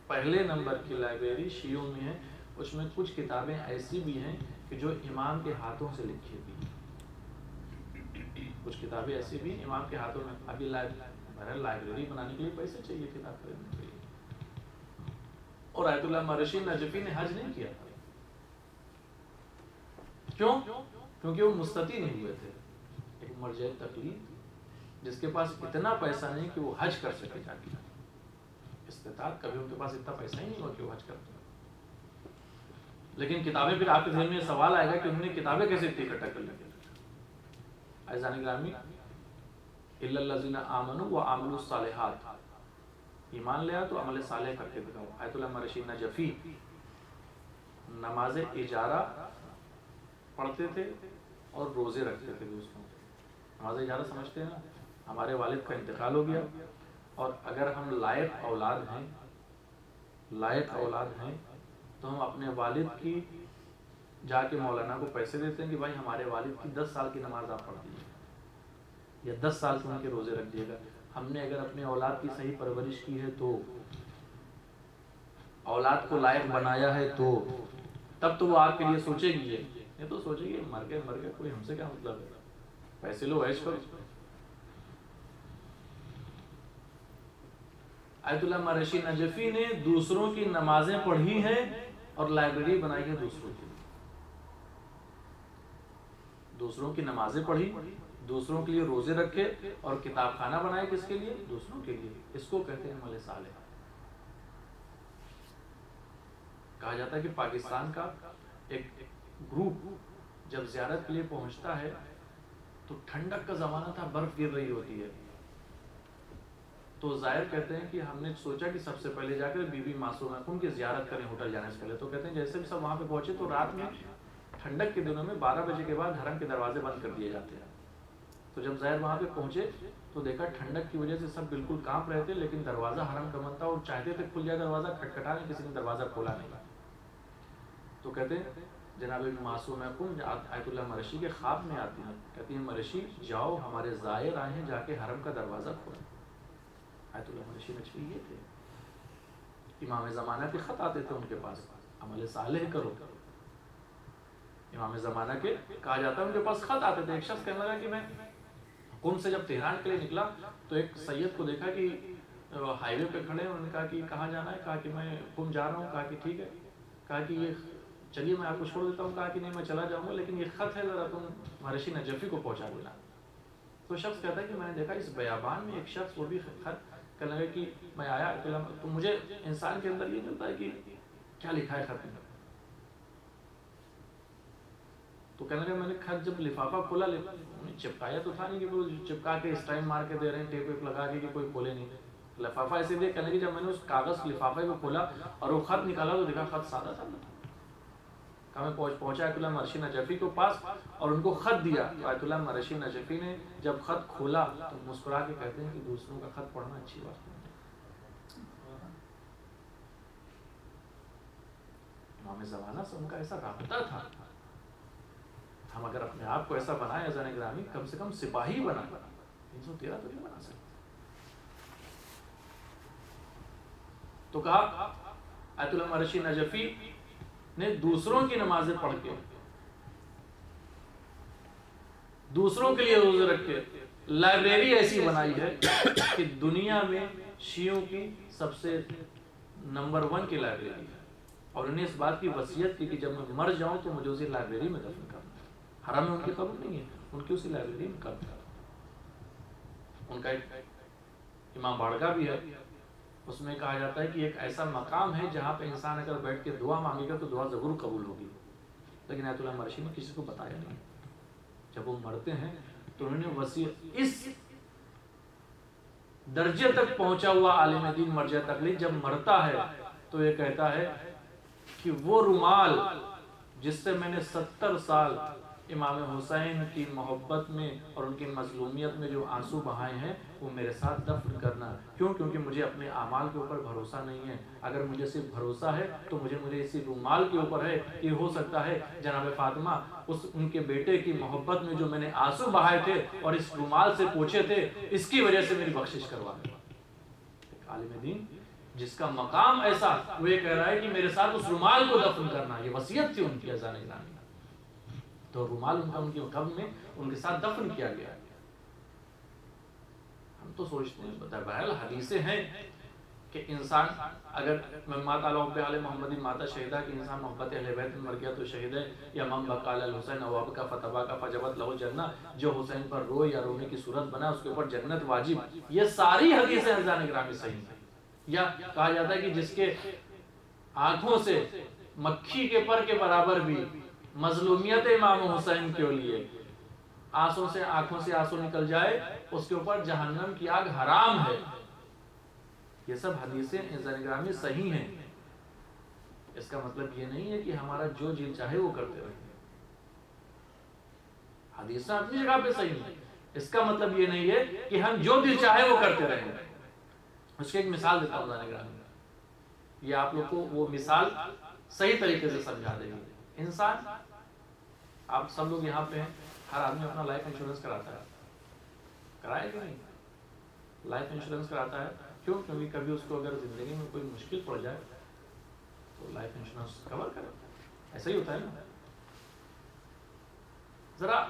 پہلے نمبر کی لائبریری شیعوں میں ہے۔ اس میں کچھ کتابیں ایسی بھی ہیں کہ جو امام کے ہاتھوں سے لکھی ہوئی ہیں، کچھ کتابیں ایسی بھی امام کے ہاتھوں میں۔ ابھی لائبریری بنانے کے لیے پیسے چاہیے، کتاب خریدنے کے لیے۔ اور آیت اللہ مرشی نجفی نے حج نہیں کیا تھا، کیوں؟ کیونکہ وہ مستطیع نہیں ہوئے تھے، ایک مرجع تقلید جس کے پاس اتنا پیسہ نہیں کہ وہ حج کر سکے جا کے، استطاعت کبھی ان کے پاس اتنا پیسہ ہی نہیں ہوا کہ وہ حج کرتے۔ لیکن کتابیں، پھر آپ کے ذہن میں سوال آئے گا کہ انہوں نے کتابیں کیسے اتنی اکٹھا کر لی؟ عزیزان گرامی، الا الذین آمنوا وعملوا الصالحات، ایمان لیا تو عمل صالح کر کے دکھاؤ۔ آیت اللہ مرشی نجفی نماز اجارہ پڑھتے تھے اور روزے رکھتے تھے دوسروں کے۔ نماز اجارہ سمجھتے ہیں نا، ہمارے والد کا انتقال ہو گیا اور اگر ہم لائق اولاد ہیں تو ہم اپنے والد کی جا کے مولانا کو پیسے دیتے ہیں کہ بھائی ہمارے والد کی 10 سال کی نماز آپ پڑھ دیجیے یا 10 سال کے ان کے روزے رکھ دیے گا۔ ہم نے اگر اپنے اولاد کی صحیح پرورش کی ہے تو، اولاد کو لائق بنایا ہے تو، تب تو وہ آپ کے لیے سوچے گی، یہ تو سوچے گی مر گئے کوئی ہم سے کیا مطلب ہے، پیسے لو عیش کرو۔ آیت اللہ مرشی نجفی نے دوسروں کی نمازیں پڑھی ہیں اور لائبریری بنائی ہے دوسروں کی، دوسروں کی نمازیں پڑھی، دوسروں کے لیے روزے رکھے اور کتاب خانہ بنائے، کس کے لیے؟ دوسروں کے لیے۔ اس کو کہتے ہیں عمل صالح۔ کہا جاتا ہے کہ پاکستان کا ایک گروپ جب زیارت کے لیے پہنچتا ہے تو ٹھنڈک کا زمانہ تھا، برف گر رہی ہوتی ہے، تو زائر کہتے ہیں کہ ہم نے سوچا کہ سب سے پہلے جا کر بی بی معصومہ خون کی زیارت کریں ہوٹل جانے سے پہلے۔ تو کہتے ہیں جیسے بھی سب وہاں پہ پہنچے تو رات میں ٹھنڈک کے دنوں میں 12 بجے کے بعد حرم کے دروازے بند کر دیے جاتے ہیں۔ تو جب زائر وہاں پہ پہنچے تو دیکھا ٹھنڈک کی وجہ سے سب بالکل کانپ رہے تھے، لیکن دروازہ حرم کا بند تھا اور چاہتے تھے کھل جائے دروازہ، کھٹکھٹا نہیں، کسی نے دروازہ کھولا نہیں۔ تو کہتے ہیں جناب معصومہ خون آیت اللہ مرشی کے خواب میں آتی ہیں، کہتی ہیں مرشی جاؤ ہمارے زائر آئے ہیں، جا کے حرم کا دروازہ کھولا۔ آیت اللہ مرشی نجفی یہ تھے، امام زمانہ کے خط آتے تھے ان کے پاس، عمل صالح کرو۔ امام زمانہ کے کہا جاتا ہے ان کے پاس خط آتے تھے۔ ایک شخص کہنے لگا کہ میں قم سے جب تہران کے لیے نکلا تو ایک سید کو دیکھا کہ ہائی وے پہ کھڑے ہیں، انہوں نے کہا کہ کہاں جانا ہے؟ کہا کہ میں قم جا رہا ہوں۔ کہا کہ ٹھیک ہے، کہا کہ یہ چلیے میں آپ کو چھوڑ دیتا ہوں۔ کہا کہ نہیں میں چلا جاؤں گا، لیکن یہ خط ہے ذرا تم مرشی نجفی کو پہنچا دینا۔ تو شخص کہتا ہے کہ میں نے دیکھا اس بیابان میں ایک شخص، وہ بھی خط کہنے لگا کہ میں آیا تو مجھے انسان کے اندر یہ ملتا ہے کہ کیا لکھا ہے خط میں۔ تو کہنے لگا میں نے خط جب لفافہ کھولا، چپکایا تو تھا نہیں کہ وہ چپکا کے اس ٹائم مار کے دے رہے ہیں، ٹیپ ویپ لگا کے کہ کوئی کھولے نہیں، لفافہ ایسے دے۔ کہنے لگا جب میں نے اس کاغذ لفافے کو کھولا اور وہ خط نکالا تو دیکھا خط سادہ تھا۔ کہا میں پہنچا آیت اللہ مرشی نجفی کے پاس اور ان کو خط دیا۔ تو آیت اللہ مرشی نجفی نے جب خط کھولا تو مسکرا کے کہتے ہیں کہ دوسروں کا خط پڑھنا اچھی بات نہیں ہے۔ امام زمانہ سے ان کا ایسا رابطہ تھا۔ ہم اگر اپنے آپ کو ایسا بنائیں عزیزان گرامی، کم سے کم سپاہی بنا، 313 تو نہیں بنا سکتے۔ تو کہا آیت اللہ مرشی نجفی نے دوسروں کی نمازیں پڑھ کے، دوسروں کے لیے روزے رکھ کے لائبریری ایسی بنائی ہے کہ دنیا میں شیعوں کی سب سے نمبر 1 کی لائبریری ہے، اور انہیں اس بات کی وصیت کی کہ جب میں مر جاؤں تو مجھے اسی لائبریری میں دفن کرنا ہے۔ حرم میں ان کی قبر نہیں ہے، ان کی اسی لائبریری میں قبر ہے۔ ان کا ایک امام باڑگاہ بھی ہے، اس میں کہا جاتا ہے کہ ایک ایسا مقام ہے جہاں پہ انسان اگر بیٹھ کے دعا مانگے گا تو دعا ضرور قبول ہوگی، لیکن آیت اللہ مرشی نے کسی کو بتایا نہیں۔ جب وہ مرتے ہیں تو انہوں نے وصیت، اس درجے تک پہنچا ہوا عالم دین مرجع تقلید جب مرتا ہے تو یہ کہتا ہے کہ وہ رومال جس سے میں نے 70 سال امام حسین کی محبت میں اور ان کی مظلومیت میں جو آنسو بہائے ہیں وہ میرے ساتھ دفن کرنا. کیوں؟ کیونکہ مجھے اپنے اعمال کے اوپر بھروسہ نہیں ہے. اگر مجھے صرف بھروسہ ہے تو مجھے اسی رومال کے اوپر ہے کہ ہو سکتا ہے جناب فاطمہ ان کے بیٹے کی محبت میں جو میں نے آنسو بہائے تھے اور اس رومال سے پوچھے تھے اس کی وجہ سے میری بخشش کروا دیں. ایک عالم دین جس کا مقام ایسا، وہ یہ کہہ رہا ہے کہ میرے ساتھ اس رومال کو دفن کرنا. یہ وصیت تھی ان کی اذان گرامی، تو رومال ان کا ان کی قبر میں ان کے ساتھ دفن کیا گیا. ہم تو سوچتے ہیں بہرحال حدیثیں ہیں کہ انسان اگر مما تعالی علی محمد ماتا شہیدہ کہ انسان محبت اہل بیت میں مر گیا تو شہید ہے، یا من بقى علی الحسین اواب کا فتبا کا فجبت لہو جنہ، جو حسین پر روئے یا رونے کی صورت بنا اس کے اوپر جنت واجب. یہ ساری حدیثیں اذان گرامی صحیح ہیں. یا کہا جاتا ہے کہ جس کے آنکھوں سے مکھی کے پر کے برابر بھی مظلومیت امام حسین کے لیے آنسوں سے آنکھوں سے آنسو نکل جائے، اس کے اوپر جہنم کی آگ حرام ہے. یہ سب حدیثیں اذان گرامی صحیح ہیں. اس کا مطلب یہ نہیں ہے کہ ہمارا جو جی چاہے وہ کرتے رہیں. حدیثیں اپنی جگہ پہ صحیح ہیں، اس کا مطلب یہ نہیں ہے کہ ہم جو دل چاہے وہ کرتے رہیں. اس کی ایک مثال دیتا ہوں اذان گرامی. یہ آپ لوگ کو وہ مثال صحیح طریقے سے سمجھا دے گی. انسان، آپ سب لوگ یہاں پہ ہیں، ہر آدمی اپنا لائف انشورنس کراتا ہے. کرائے کہ نہیں؟ لائف انشورنس کراتا ہے. کیوں؟ کیونکہ کبھی اس کو اگر زندگی میں کوئی مشکل پڑ جائے تو لائف انشورنس کور کرے. ایسا ہی ہوتا ہے نا. ذرا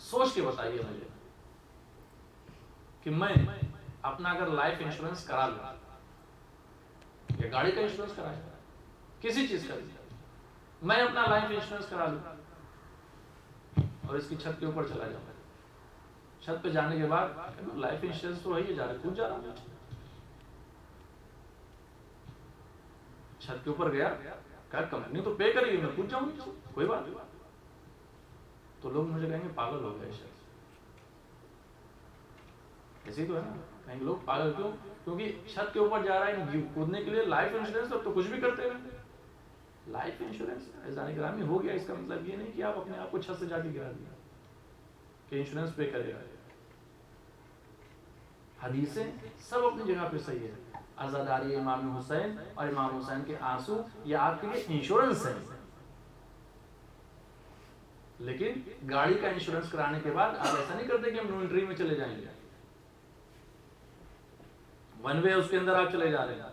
سوچ کے بتائیے مجھے کہ میں اپنا اگر لائف انشورنس کرا لوں یا گاڑی کا انشورنس کرا لوں، کسی چیز کا بھی، میں اپنا لائف انشورنس کرا لوں اور اس کی چھت کے اوپر چلا جاؤں. چھت پہ جانے کے بعد لائف انشورنس تو وہی جا رہا ہے، کود جا رہا ہوں. چھت کے اوپر گیا، کہا کمپنی تو پے کرے گی، میں کود جاؤں گی، کوئی بات نہیں. تو لوگ مجھے کہیں گے پاگل ہو گئے. شخص ایسے ہی تو ہے نا. کہیں گے لوگ پاگل کیوں؟ کیونکہ چھت کے اوپر جا رہا ہے کودنے کے لیے. لائف انشورنس تو کچھ بھی کرتے رہتے. لائف انشورنس اذان گرامی ہو گیا، اس کا مطلب یہ نہیں کہ آپ اپنے آپ کو چھت سے جا کے گرا دیا کہ انشورنس پے کرے گا. حدیثیں سب اپنی جگہ پہ صحیح ہے. عزاداری امام حسین اور امام حسین کے آنسو یہ آپ کے لیے انشورنس ہے. لیکن گاڑی کا انشورنس کرانے کے بعد آپ ایسا نہیں کرتے کہ ہم انوینٹری میں چلے جائیں گے. ون وے اس کے اندر آپ چلے جا رہے ہیں.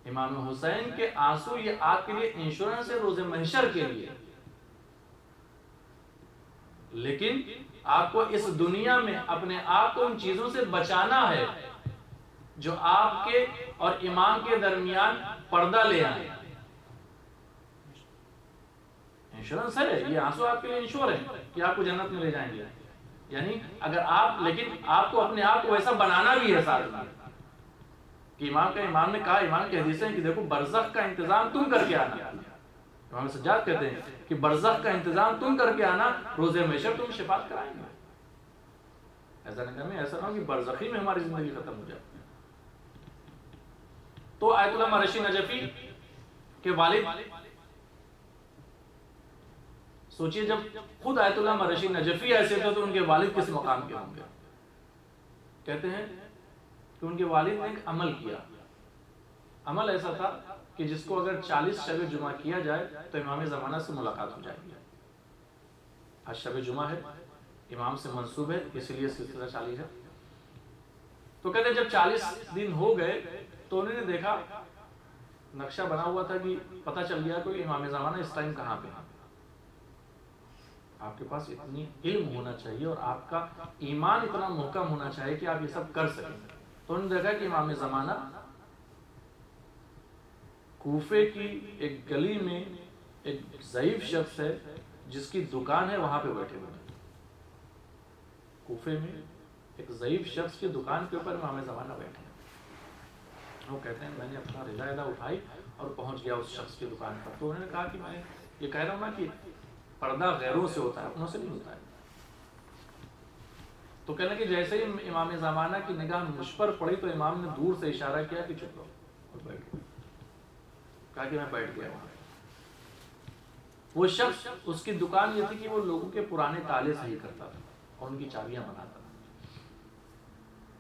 امام حسین کے آنسو یہ آپ کے لیے انشورنس ہے روز محشر کے لیے. لیکن آپ کو اس دنیا میں اپنے آپ کو ان چیزوں سے بچانا ہے جو آپ کے اور امام کے درمیان پردہ لے آئے. انشورنس ہے، یہ آنسو آپ کے لیے انشور ہے کہ آپ کو جنت میں لے جائیں گے. یعنی اگر آپ، لیکن آپ کو اپنے آپ کو ویسا بنانا بھی ہے ساتھ میں کہ امام نے کہا، امام کی حدیث ہے کہ دیکھو برزخ کا انتظام تم کر کے آنا. امام سجاد کہتے ہیں کہ برزخ کا انتظام تم کر کے آنا، روز محشر تم شفاعت کرائیں گے. ایسا نہیں کرنا، ایسا نہ ہو کہ برزخی میں ہماری زندگی ختم ہو جائے. تو آیت اللہ مرشی نجفی کے والد، سوچئے جب خود آیت اللہ مرشی نجفی ایسے تھے تو ان کے والد کس مقام کے ہوں گے. کہتے ہیں کہ ان کے والد نے ایک عمل کیا. عمل ایسا تھا کہ جس کو اگر 40 شب جمعہ کیا جائے تو امام زمانہ سے ملاقات ہو جائے گی. آج شب جمعہ ہے، امام سے منسوب ہے، اس لیے سلسلہ 40 ہے. تو کہتے ہیں جب 40 دن ہو گئے تو انہوں نے دیکھا نقشہ بنا ہوا تھا کہ پتہ چل گیا کوئی امام زمانہ اس ٹائم کہاں پہ ہے. آپ کے پاس اتنی علم ہونا چاہیے اور آپ کا ایمان اتنا محکم ہونا چاہیے کہ آپ یہ سب کر سکیں. تو انہوں نے دیکھا کہ امام زمانہ کوفے کی ایک گلی میں ایک ضعیف شخص ہے جس کی دکان ہے، وہاں پہ بیٹھے ہوئے ہیں. کوفے میں ایک ضعیف شخص کی دکان کے اوپر امام زمانہ بیٹھے ہیں. وہ کہتے ہیں میں نے اپنا رضا اٹھائی اور پہنچ گیا اس شخص کی دکان پر. تو انہوں نے کہا کہ میں یہ کہہ رہا ہوں نا کہ پردہ غیروں سے ہوتا ہے، اپنوں سے نہیں ہوتا ہے. تو کہنے کہ جیسے ہی امام زمانہ کی نگاہ مجھ پر پڑی تو امام نے دور سے اشارہ کیا کہ چپ رہو اور بیٹھ گئے. کہا کہ میں بیٹھ گیا وہاں. وہ شخص اس کی دکان یہ تھی کہ وہ لوگوں کے پرانے تالے صحیح کرتا تھا اور ان کی چابیاں بناتا تھا.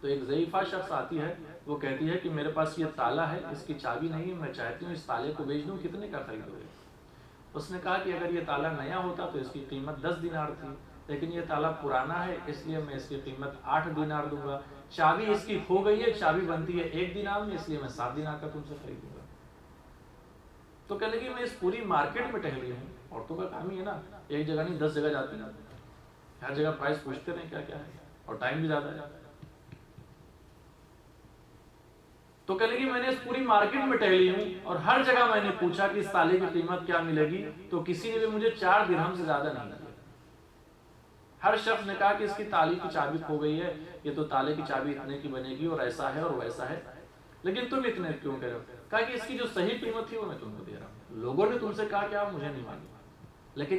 تو ایک ضعیفہ شخص آتی ہے, وہ کہتی ہے کہ میرے پاس یہ تالا ہے, اس کی چابی نہیں, میں چاہتی ہوں اس تالے کو بیچ دوں, کتنے کا خریدو گے؟ اس نے کہا کہ اگر یہ تالا نیا ہوتا تو اس کی قیمت 10 دینار تھی, لیکن یہ تالا پرانا ہے اس لیے میں اس کی قیمت 8 دینار دوں گا. چابی اس کی کھو گئی ہے, چابی بنتی ہے 1 دینار میں, اس لیے میں 7 دینار کا تم سے خریدوں گا. تو کہنے لگی میں اس پوری مارکیٹ میں ٹہلی ہوں, عورتوں کا کام ہی ہے نا, ایک جگہ نہیں 10 جگہ جاتی ہیں, ہر جگہ پرائس پوچھتے رہیں کیا کیا ہے, اور ٹائم بھی زیادہ ہے. تو کہنے لگی میں نے اس پوری مارکیٹ میں ٹہلی ہوں اور ہر جگہ میں نے پوچھا کہ اس تالے کی قیمت کیا ملے گی, تو کسی نے بھی مجھے 4 درہم سے زیادہ نہیں دیا. ہر شخص نے کہا کہ اس کی تالے کی چابی کھو گئی ہے, یہ تو تالے کی چابی اتنے کی بنے گی اور ایسا ہے اور ویسا ہے, لیکن تم اتنے کیوں کہہ رہے ہو؟ کہا کہ اس کی جو صحیح قیمت تھی وہ میں تم کو دے رہا ہوں. لوگوں نے تم سے کہا کیا, مجھے نہیں معلوم, لیکن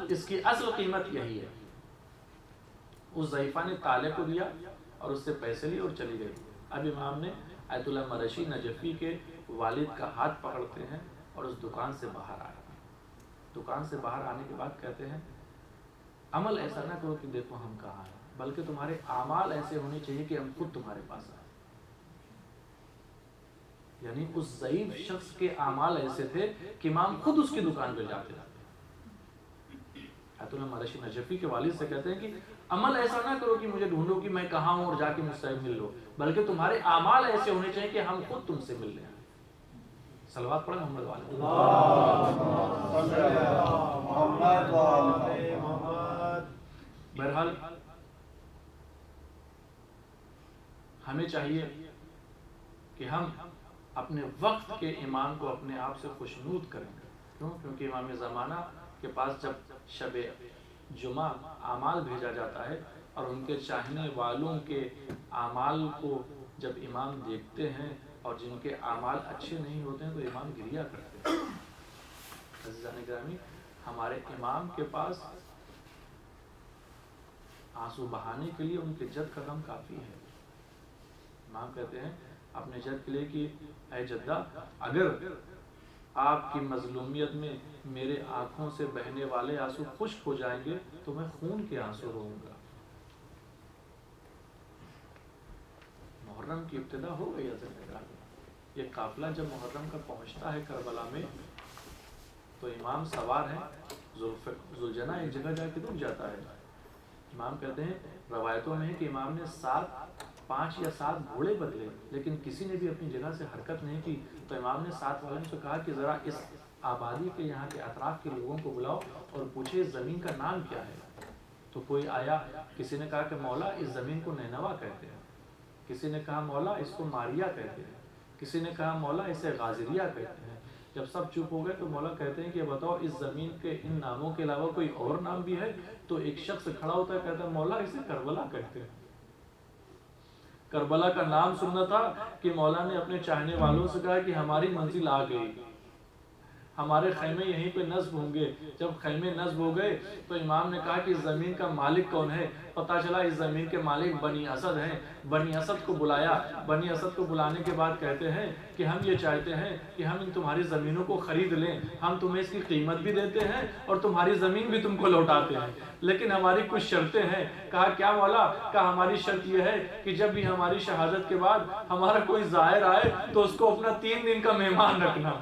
اس کی اصل قیمت یہی ہے. اس ضعیفہ نے تالے کو دیا اور اس سے پیسے لیے اور چلی گئی. اب امام نے آیت اللہ مرشی نجفی کے والد کا ہاتھ پکڑتے ہیں اور اس دکان سے باہر آئے. دکان سے باہر آنے کے بعد کہتے ہیں عمل ایسا نہ کرو کہ دیکھو ہم کہاں ہیں, بلکہ تمہارے اعمال ایسے ہونے چاہیے کہ ہم خود تمہارے پاس آئیں. یعنی اس ضعیف شخص کے اعمال ایسے تھے کہ امام خود اس کی دکان پہ جاتے تھے. آیت اللہ مرشی نجفی کے والد سے کہتے ہیں کہ عمل ایسا نہ کرو کہ مجھے ڈھونڈو کہ میں کہاں ہوں اور جا کے مجھ سے مل لو, بلکہ تمہارے اعمال ایسے ہونے چاہیے کہ ہم خود تم سے مل لیں. صلوات پڑھیں محمد والے. بہرحال ہمیں چاہیے کہ ہم اپنے وقت کے امام کو اپنے آپ سے خوشنود کریں. کیوں؟ کیونکہ امام زمانہ کے پاس جب شب جمعہ اعمال بھیجا جاتا ہے اور ان کے چاہنے والوں کے اعمال کو جب امام دیکھتے ہیں اور جن کے اعمال اچھے نہیں ہوتے ہیں تو امام گریہ کرتے ہیں. عزیزان گرامی, ہمارے امام کے پاس آنسو بہانے کے لیے ان کے جد کا غم کافی ہے. امام کہتے ہیں اپنے جد کے لیے کہ اے جدہ, اگر آپ کی مظلومیت میں میرے آنکھوں سے بہنے والے آنسو خشک ہو جائیں گے تو میں خون کے آنسو روؤں گا. محرم کی ابتدا ہو گئی. یہ قافلہ جب محرم کا پہنچتا ہے کربلا میں تو امام سوار ہیں, ذوالجناح ایک جگہ جا کے رک جاتا ہے. امام کہتے ہیں روایتوں میں ہے کہ امام نے 5 یا 7 گھوڑے بدلے, لیکن کسی نے بھی اپنی جگہ سے حرکت نہیں کی. تو امام نے 7 والوں سے کہا کہ ذرا اس آبادی کے یہاں کے اطراف کے لوگوں کو بلاؤ اور پوچھے اس زمین کا نام کیا ہے. تو کوئی آیا, کسی نے کہا کہ مولا اس زمین کو نینوا کہتے ہیں, کسی نے کہا مولا اس کو ماریا کہتے ہیں, کسی نے کہا مولا اسے غازریہ کہتے ہیں. جب سب چپ ہو گئے تو مولا کہتے ہیں کہ بتاؤ اس زمین کے ان ناموں کے علاوہ کوئی اور نام بھی ہے؟ تو ایک شخص کھڑا ہوتا ہے, کہتا ہے مولا اسے کربلا کہتے ہیں. کربلا کا نام سننا تھا کہ مولا نے اپنے چاہنے والوں سے کہا کہ ہماری منزل آ گئی, ہمارے خیمے یہیں پہ نصب ہوں گے. جب خیمے نصب ہو گئے تو امام نے کہا کہ اس زمین کا مالک کون ہے؟ پتہ چلا اس زمین کے مالک بنی اسد ہیں. بنی اسد کو بلایا. بنی اسد کو بلانے کے بعد کہتے ہیں کہ ہم یہ چاہتے ہیں کہ ہم ان تمہاری زمینوں کو خرید لیں, ہم تمہیں اس کی قیمت بھی دیتے ہیں اور تمہاری زمین بھی تم کو لوٹاتے ہیں, لیکن ہماری کچھ شرطیں ہیں. کہا کیا مولا؟ کہا ہماری شرط یہ ہے کہ جب بھی ہماری شہادت کے بعد ہمارا کوئی زائر آئے تو اس کو اپنا 3 دن کا مہمان رکھنا.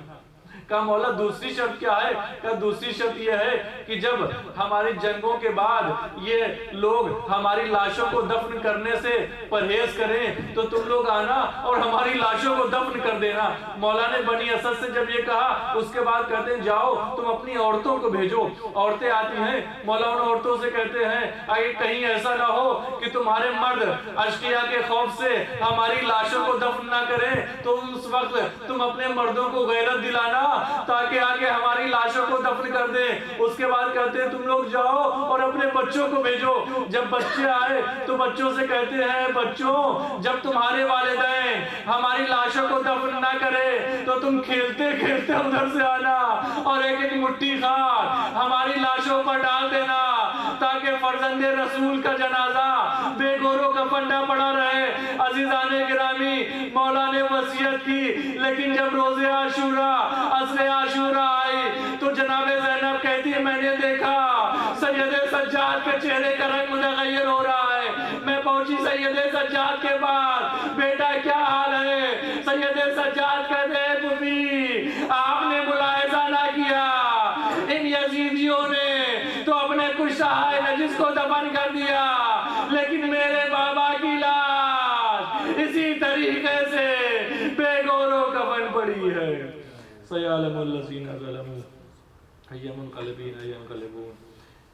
کہا مولا دوسری شرط کیا ہے؟ کہا دوسری شرط یہ ہے کہ جب ہماری جنگوں کے بعد یہ لوگ ہماری لاشوں کو دفن کرنے سے پرہیز کریں تو تم لوگ آنا اور ہماری لاشوں کو دفن کر دینا. مولا نے بنی اسد سے جب یہ کہا اس کے بعد کہتے ہیں جاؤ تم اپنی عورتوں کو بھیجو. عورتیں آتی ہیں, مولا ان عورتوں سے کہتے ہیں اگر کہیں ایسا نہ ہو کہ تمہارے مرد اشقیاء کے خوف سے ہماری لاشوں کو دفن نہ کریں تو اس وقت تم اپنے مردوں کو غیرت دلانا تاکہ آگے ہماری لاشوں کو دفن کر دیں. اس کے بعد کہتے ہیں تم لوگ جاؤ اور اپنے بچوں کو بھیجو. جب بچے آئے تو بچوں سے کہتے ہیں بچوں جب تمہارے والدین ہماری لاشوں کو دفن نہ کرے تو تم کھیلتے کھیلتے ادھر سے آنا اور ایک ایک مٹھی خاک ہماری لاشوں پر ڈال دینا تاکہ فرزند رسول کا جنازہ بے گور و کفن نہ پڑا رہے. عزیزان گرامی, مولا نے وصیت کی, لیکن جب روز عاشورہ عصر عاشورہ آئی جناب زینب کہتی ہے میں نے دیکھا سید سجاد کے چہرے کا رنگ متغیر ہو رہا ہے. میں پہنچی سید سجاد کے بعد, بیٹا کیا حال ہے؟ سید سجاد کہتے ہیں پھوپھی آپ نے ملاحظہ نہ کیا, ان یزیدیوں نے تو اپنے کشتہائے نجس کو دفن کر دیا, لیکن میرے بابا کی لاش اسی طریقے سے بے گور و کفن پڑی ہے. سیعلم الذین ظلموا ای منقلبین ای ینقلبون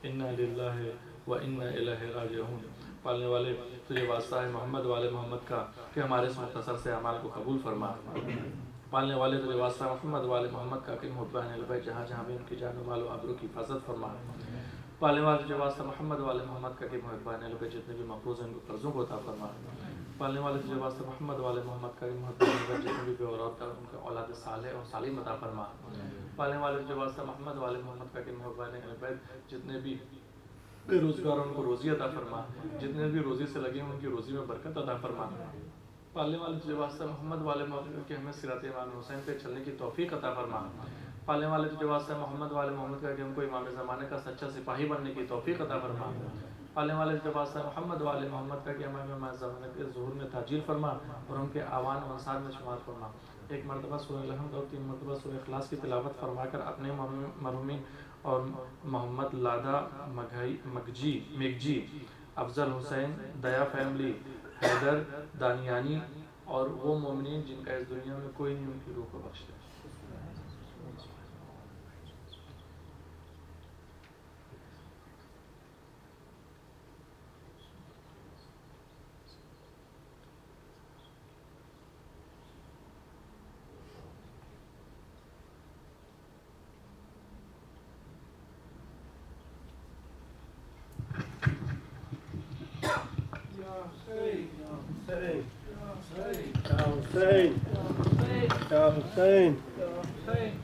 انا للہ و انا الیہ راجعون. پالنے والے تجھے واسطہ ہے محمد والے محمد کا کہ ہمارے اس مختصر سے اعمال کو قبول فرما. پالنے والے تجھے واسطہ محمد والے محمد کا کہ محبان البیت جہاں جہاں بھی ان کی جان و مال و آبرو کی حفاظت فرما. پالنے والے تجھے واسطہ محمد والے محمد کا کہ محبان البیت جتنے بھی مقروض ہیں ان کو قرضوں کو عطا فرما. پالنے والے تجھے واسطہ محمد والے محمد کا کہ محبان البیت جتنے بھی بے اولاد کا ان کا اولاد صالح اور صالح عطا فرما. پالنے والے تجھے واسطہ محمد والے محمد کا کہ محبان البیت جتنے بھی بے روزگار ان کو روزی عطا فرما, جتنے بھی روزی سے لگے ہیں ان کی روزی میں برکت عطا فرما. پالنے والے تجھے واسطہ محمد والے محمد کہ ہمیں صراط امام حسین پہ چلنے کی توفیق عطا فرما. پالنے والے تجھے واسطہ محمد والے محمد کا کہ ہم کو امام زمانے کا سچا سپاہی بننے کی توفیق عطا فرما. پالنے والے تجھے واسطہ محمد والے محمد کا کہ ہمیں امام زمانے کے ظہور میں تاجیل فرما اور ہم کے آوان و انصار میں شمار فرما. ایک مرتبہ سورہ الحمد اور 3 مرتبہ سورہ اخلاص کی تلاوت فرما کر اپنے مرحومین اور محمد لادا مگجی, افضل حسین, دیا فیملی, حیدر دانیانی اور وہ مومنین جن کا اس دنیا میں کوئی نہیں ان کی روح کو بخش دے. Hussein.